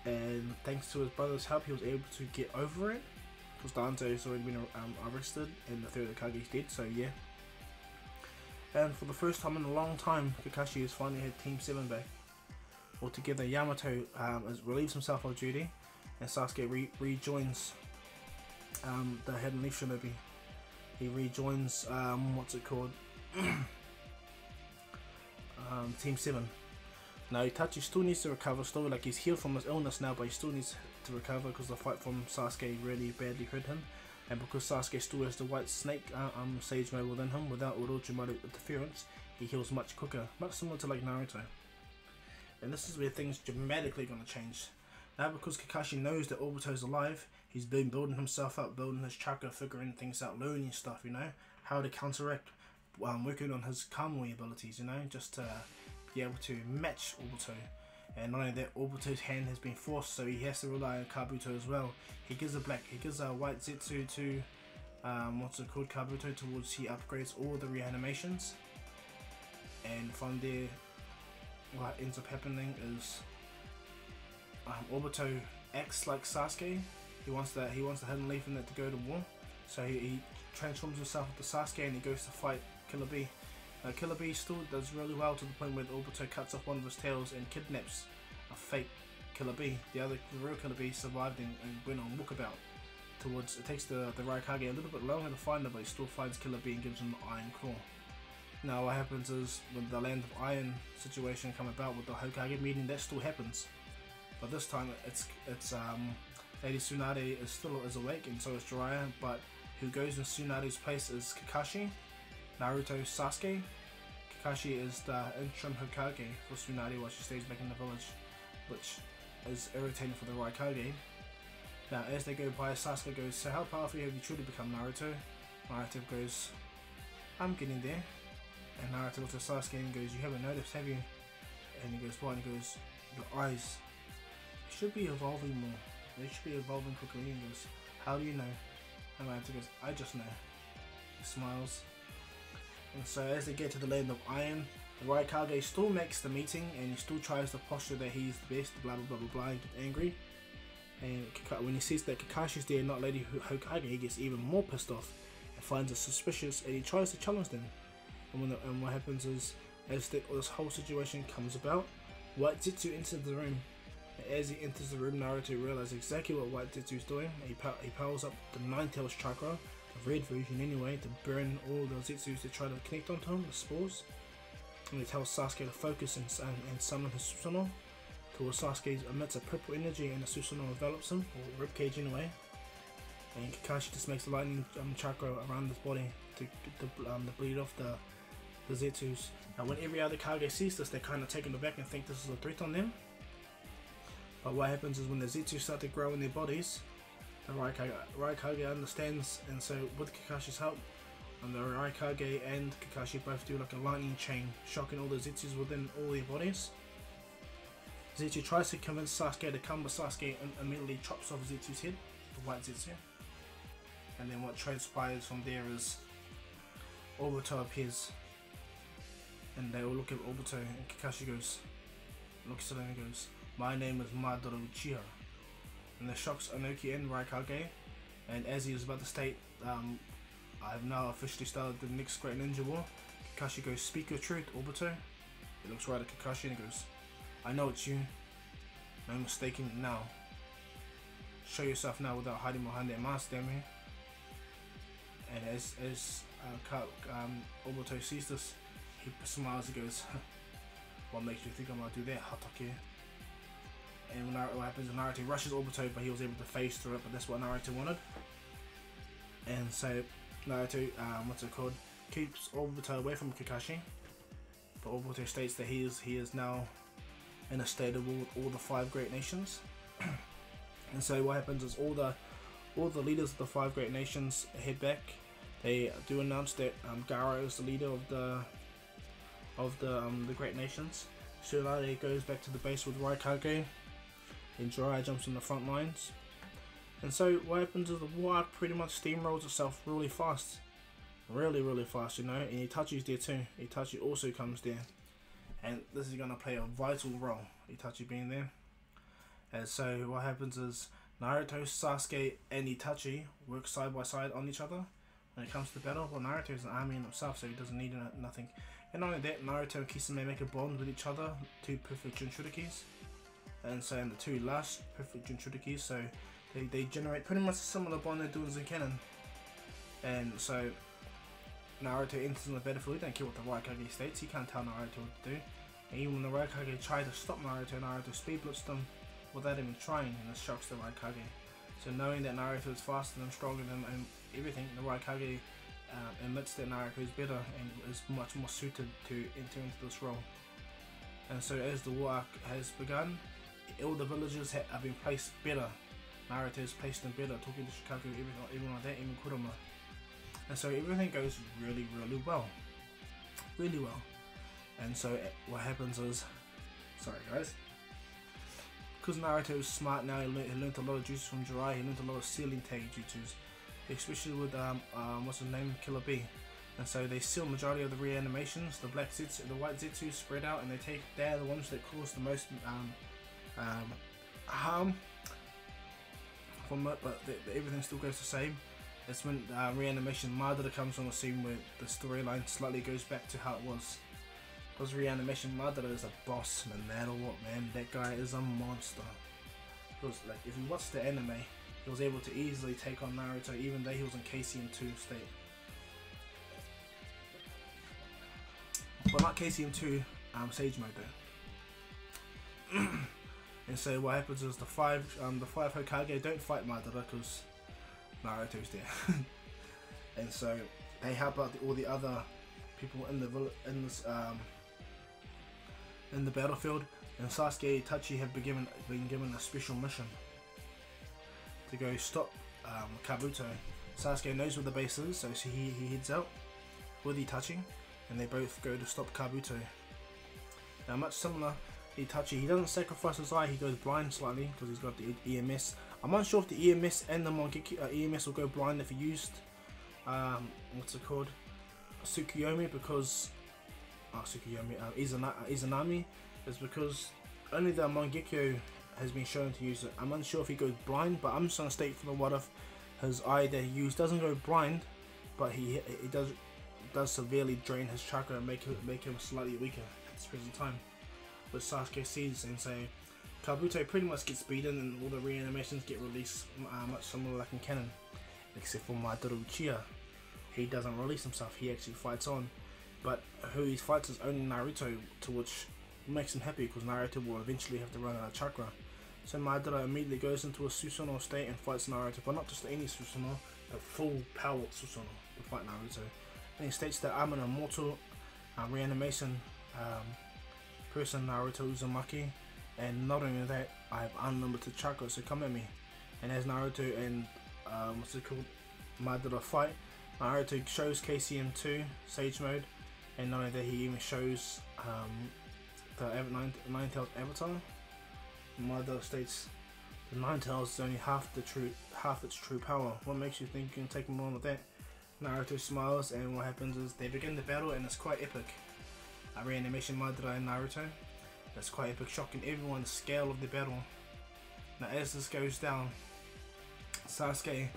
and thanks to his brother's help, he was able to get over it, because Dante has already been arrested and the third Hokage is dead. So yeah, and for the first time in a long time, Kakashi has finally had Team 7 back. Altogether, Yamato relieves himself of duty, and Sasuke rejoins the Hidden Leaf Shinobi. He rejoins what's it called? Team 7. Now Itachi still needs to recover, still like he's healed from his illness now, but he still needs to recover because the fight from Sasuke really badly hurt him, and because Sasuke still has the white snake sage mode within him, without Orochimaru interference, he heals much quicker, much similar to like Naruto. And this is where things dramatically gonna change. Now because Kakashi knows that Obito is alive, he's been building himself up, building his chakra, figuring things out, learning stuff, you know, how to counteract, working on his Kamui abilities, you know, just to be able to match Obito. And not only that, Obito's hand has been forced, so he has to rely on Kabuto as well. He gives a white Zetsu to what's it called, Kabuto, towards he upgrades all the reanimations. And from there, what ends up happening is Obito acts like Sasuke. He wants the Hidden Leaf in that to go to war, so he transforms himself into Sasuke and he goes to fight Killer Bee. Killer Bee still does really well, to the point where Obito cuts off one of his tails and kidnaps a fake Killer Bee. The real Killer Bee survived and went on walkabout. It takes the Raikage a little bit longer to find her, but he still finds Killer Bee and gives him the Iron Claw. Now what happens is, when the Land of Iron situation come about with the Hokage meeting, that still happens. But this time it's Lady Tsunade is still awake, and so is Jiraiya, but who goes in Tsunade's place is Kakashi, Naruto, Sasuke. Kakashi is the interim Hokage for Tsunade while she stays back in the village, which is irritating for the Raikage. Now as they go by, Sasuke goes, "So how powerful have you truly become, Naruto?" Naruto goes, "I'm getting there." And Naruto looks at Sasuke and goes, "You haven't noticed, have you?" And he goes, "What?" And he goes, "Your eyes. They should be evolving more. They should be evolving quickly." And he goes, "How do you know?" And Naruto goes, "I just know." He smiles. And so as they get to the Land of Iron, the Raikage still makes the meeting and he still tries to posture that he's the best, blah blah blah blah blah, and gets angry. And when he sees that Kakashi's there, not Lady Hokage, he gets even more pissed off and finds it suspicious, and he tries to challenge them. And what happens is, as this whole situation comes about, White Zetsu enters the room. And as he enters the room, Naruto realizes exactly what White Zetsu is doing. He powers up the Nine Tails chakra, the red version anyway, to burn all the Zetsus to try to connect onto him, the spores. And he tells Sasuke to focus and summon his Susanoo. Towards Sasuke emits a purple energy and the Susanoo envelops him, or ribcage anyway. And Kakashi just makes the lightning chakra around his body to bleed off the Zetsus. Now when every other Kage sees this, they're kind of taken aback and think this is a threat on them. But what happens is, when the Zetsus start to grow in their bodies, the Raikage understands, and so with Kakashi's help, and the Raikage and Kakashi both do like a lightning chain, shocking all the Zetsus within all their bodies. Zetsu tries to convince Sasuke to come, but Sasuke immediately chops off Zetsu's head, the white Zetsu. And then what transpires from there is Obito appears. And they all look at Obito, and Kakashi looks at him and goes, "My name is Madara Uchiha." And this shocks Inoki and Raikage, and as he was about to state I've now officially started the next Great Ninja War. Kakashi goes, speak your truth, Obito. He looks right at Kakashi and he goes, I know it's you. No mistaking now. Show yourself now without hiding behind that mask, damn you. And as Obito sees this, he smiles and goes, what makes you think I'm gonna do that, Hatake? And what happens is Naruto rushes Obito, but he was able to phase through it, but that's what Naruto wanted. And so Naruto, keeps Obito away from Kakashi. But Obito states that he is now in a state of war with all the 5 great nations. And so what happens is all the leaders of the 5 great nations head back. They do announce that Gaara is the leader of the great nations. Tsunade goes back to the base with Raikage, and Jiraiya jumps in the front lines. And so what happens is the war pretty much steamrolls itself really fast. Really fast, you know, and Itachi's there too. Itachi also comes there. And this is going to play a vital role, Itachi being there. And so what happens is Naruto, Sasuke and Itachi work side by side on each other when it comes to battle. Well, Naruto is an army in himself, so he doesn't need nothing. And not only that, Naruto and Kisame make a bond with each other, 2 perfect Jinchurikis. And so in the 2 last perfect Jinchurikis, so they generate pretty much a similar bond they're doing in canon. And so Naruto enters in the battlefield. He don't care what the Raikage states, he can't tell Naruto what to do. And even when the Raikage try to stop Naruto speed blitzed them without even trying, and it shocks the Raikage. So knowing that Naruto is faster and stronger than everything, the Raikage admits that Naruto is better and is much more suited to enter into this role. And so as the war has begun, all the villagers have been placed better. Naruto is placed in better, talking to Shikaku, everyone like that, even Kurama. And so everything goes really well. Really well. And so what happens is, sorry guys, because Naruto is smart now, he learned a lot of jutsus from Jiraiya, he learned a lot of ceiling tag jutsus, especially with what's his name, Killer B. And so they seal majority of the reanimations. The black Zetsu, the white Zetsu spread out, and they're the ones that cause the most harm from it, but everything still goes the same. It's when reanimation Madara comes on the scene where the storyline slightly goes back to how it was. Because reanimation Madara is a boss no matter what, man. That guy is a monster. Because like if you watch the anime, he was able to easily take on Naruto even though he was in KCM2 state. But not KCM2 Sage mode though. And so what happens is the five Hokage don't fight Madara because Naruto's there. And so they help out all the other people in the battlefield, and Sasuke and Itachi have been given a special mission to go stop Kabuto. Sasuke knows where the base is, so he heads out with Itachi, and they both go to stop Kabuto. Now much similar, Itachi, he doesn't sacrifice his eye, he goes blind slightly because he's got the EMS. I'm not sure if the EMS and the EMS will go blind if he used what's it called, Tsukuyomi, because Izanami is because only the Mangekyo has been shown to use it. I'm unsure if he goes blind, but I'm just gonna state for the what if his eye that he used doesn't go blind, but he does severely drain his chakra and make him slightly weaker at this present time. But Sasuke sees, and so Kabuto pretty much gets beaten and all the reanimations get released, much similar like in canon, except for Madara Uchiha. He doesn't release himself, he actually fights on, but who he fights is only Naruto, to which makes him happy because Naruto will eventually have to run out of chakra. So Madara immediately goes into a Susanoo state and fights Naruto, but not just any Susanoo, but full power Susanoo to fight Naruto. And he states that I'm an immortal reanimation person, Naruto Uzumaki, and not only that, I have unlimited chakra, so come at me. And as Naruto and Madara fight, Naruto shows KCM2 Sage mode, and not only that, he even shows the Nine-Tailed Avatar. Madara states the Nine-Tails is only half its true power. What makes you think you can take him on with that? Naruto smiles, and what happens is they begin the battle, and it's quite epic. Reanimation Madara and Naruto. That's quite epic, shocking everyone the scale of the battle. Now as this goes down, Sasuke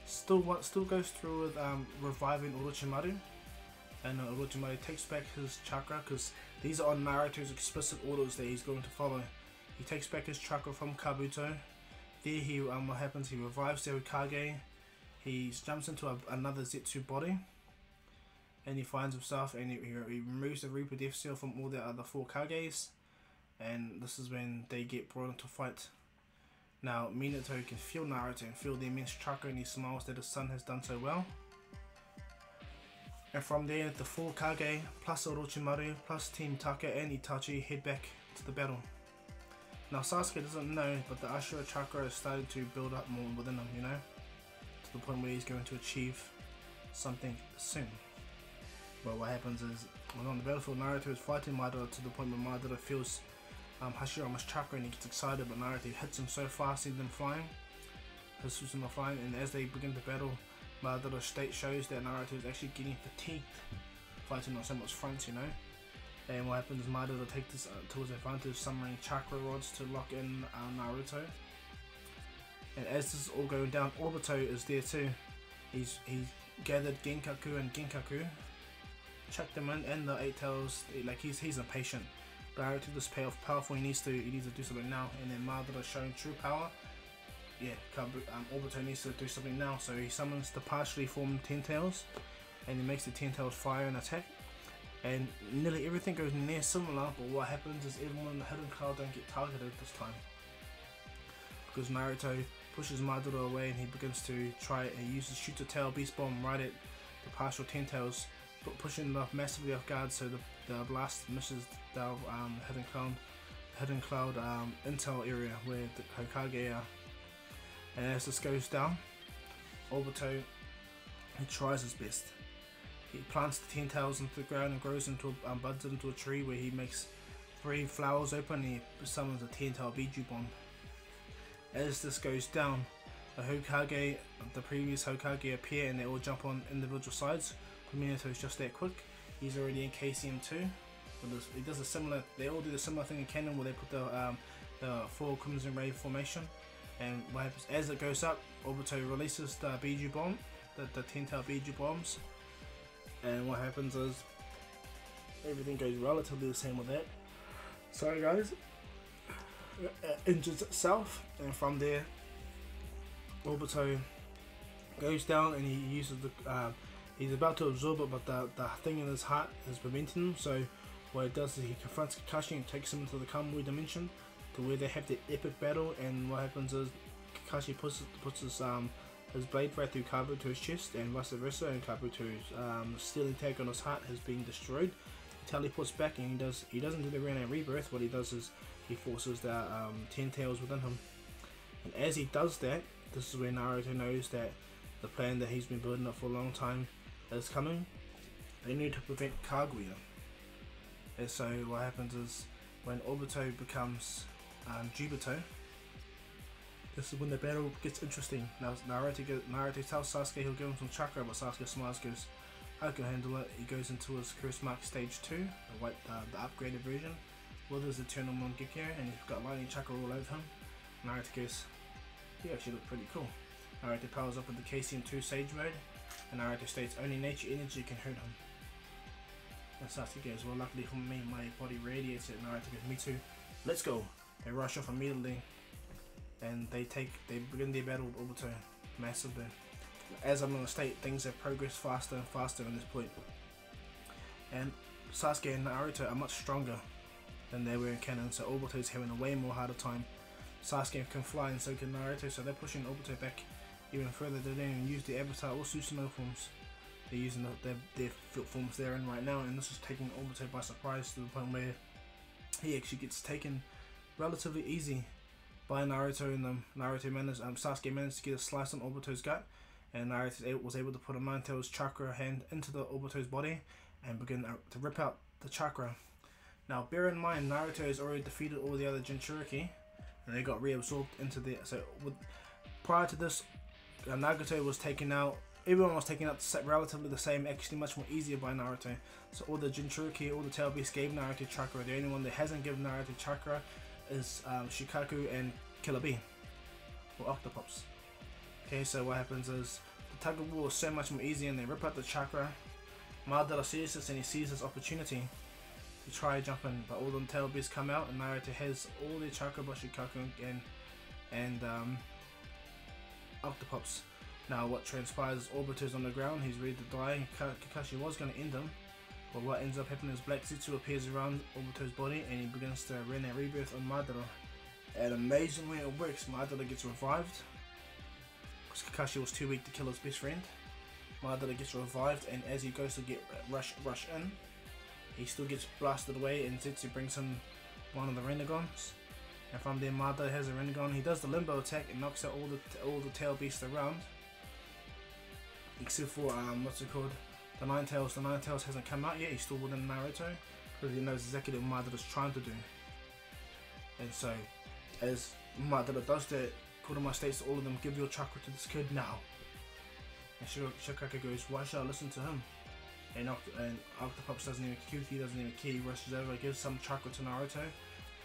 Still goes through with reviving Orochimaru, and Orochimaru takes back his chakra, because these are on Naruto's explicit orders that he's going to follow. He takes back his chakra from Kabuto. There he what happens? He revives the Hokage. He jumps into another Zetsu body, and he finds himself, and he removes the Reaper Death Seal from all the other 4 Kages, and this is when they get brought into fight. Now Minato can feel Naruto and feel the immense chakra, and he smiles that his son has done so well. And from there, the 4 Kage plus Orochimaru plus Team Taka and Itachi head back to the battle. Now Sasuke doesn't know, but the Ashura chakra has started to build up more within him, you know, to the point where he's going to achieve something soon. Well, what happens is, when on the battlefield, Naruto is fighting Madara to the point where Madara feels Hashirama's chakra and he gets excited, but Naruto hits him so fast, sends him flying. And as they begin to battle, Madara's state shows that Naruto is actually getting fatigued fighting on so much fronts, you know. And what happens is Madara takes this to his advantage, summoning chakra rods to lock in Naruto. And as this is all going down, Obito is there too. He's gathered Genkaku and Genkaku, chucked them in, and the 8 tails. Like he's impatient. Naruto this powerful. He needs to do something now. And then Madara showing true power. Yeah, Obito needs to do something now. So he summons the partially formed 10 tails, and he makes the 10 tails fire and attack. And nearly everything goes near similar, but what happens is everyone in the hidden cloud don't get targeted this time, because Naruto pushes Madara away and he begins to try. He uses shoots a tail beast bomb right at the partial 10 tails, but pushing them massively off guard, so the blast misses the hidden cloud intel area where the Hokage are. And as this goes down, Obito, he tries his best. He plants the 10 tails into the ground and grows into buds into a tree where he makes 3 flowers open, and he summons a 10 tail Biju bomb. As this goes down, the previous Hokage appear, and they all jump on individual sides. Minato is just that quick. He's already in KCM2. He does a similar. They all do the similar thing in canon, where they put the 4 Crimson Ray formation. And what happens as it goes up, Obito releases the Biju bomb, the 10 tail Biju bombs. And what happens is everything goes relatively the same with that. Sorry guys, injures itself, and from there Obito goes down and he uses the he's about to absorb it, but the thing in his heart is preventing him. So what it does is he confronts Kakashi and takes him into the Kamui dimension, to where they have the epic battle. And what happens is Kakashi puts his blade right through Kabuto's chest, and vice versa, and Kabuto's stealing tag on his heart has been destroyed. He teleports back, and he doesn't do the Rinne rebirth. What he does is he forces the 10 tails within him. And as he does that, this is when Naruto knows that the plan that he's been building up for a long time is coming. They need to prevent Kaguya. And so what happens is, when Obito becomes Jubito, this is when the battle gets interesting. Now Naruto tells Sasuke he'll give him some chakra, but Sasuke smiles, goes, I can handle it. He goes into his Curse Mark Stage 2, the upgraded version, with his Eternal Mangekyo, and he's got lightning chakra all over him. Naruto goes, he actually look pretty cool. Naruto powers up with the KCM2 Sage mode, and Naruto states only nature energy can hurt him. And Sasuke goes, well, luckily for me, my body radiates it. Naruto goes, me too. Let's go. They rush off immediately, and they begin their battle with Obito massively. As I'm going to state, things have progressed faster and faster at this point, and Sasuke and Naruto are much stronger than they were in canon, so Obito's having a way more harder time. Sasuke can fly, and so can Naruto, so they're pushing Obito back even further. They don't even use the Avatar or Susanoo forms. They're using their forms they're in right now, and this is taking Obito by surprise, to the point where he actually gets taken relatively easy by Naruto, and Sasuke managed to get a slice on Obito's gut, and Naruto was able to put a 9 tails chakra hand into the Obito's body and begin to rip out the chakra. Now bear in mind, Naruto has already defeated all the other Jinchuriki, and they got reabsorbed into the. So prior to this, Nagato was taken out. Everyone was taken out relatively the same, actually much more easier by Naruto. So all the Jinchuriki, all the Tail Beasts gave Naruto chakra. The only one that hasn't given Naruto chakra is Shikaku and Killer Bee, or Octopops. Okay, so what happens is tug of war is so much more easy, and they rip out the chakra. Madara sees this and he sees this opportunity to try jumping, but all the tail beasts come out and Naruto has all the chakra, Boshikaku and Octopops. Now what transpires, Obito's on the ground, he's ready to die. Kakashi was going to end him, but what ends up happening is Black Zetsu appears around Obito's body and he begins to run a rebirth on Madara. And amazingly it works, Madara gets revived because Kakashi was too weak to kill his best friend. Madara gets revived, and as he goes to get rush in, he still gets blasted away, and Zetsu brings him one of the Renegons. And from there, Madara has a Renegon. He does the limbo attack and knocks out all the tail beasts around, except for what's it called? The Nine Tails. The Nine Tails hasn't come out yet. He's still within Naruto because he knows exactly what Madara's trying to do. And so, as Madara does that, Kurama states to all of them, "Give your chakra to this kid now." And Shikaka goes, "Why should I listen to him?" And Octopops doesn't even care, he rushes over, gives some chakra to Naruto,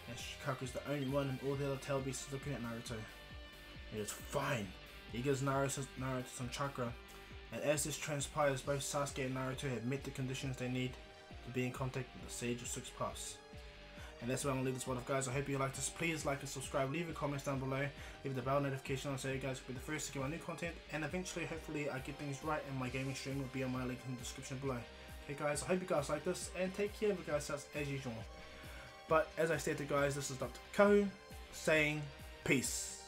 and Shikaku's the only one, and all the other tail beasts are looking at Naruto. He goes, "Fine." He gives Naruto some chakra, and as this transpires, both Sasuke and Naruto have met the conditions they need to be in contact with the Sage of Six Paths. And that's where I'm going to leave this one off, guys. I hope you liked this. Please like and subscribe, leave your comments down below, leave the bell notification on so you guys will be the first to get my new content, and eventually, hopefully, I get things right and my gaming stream will be on my link in the description below. Okay guys, I hope you guys like this, and take care of you guys as usual. But as I stated guys, this is Dr. Kahu saying peace.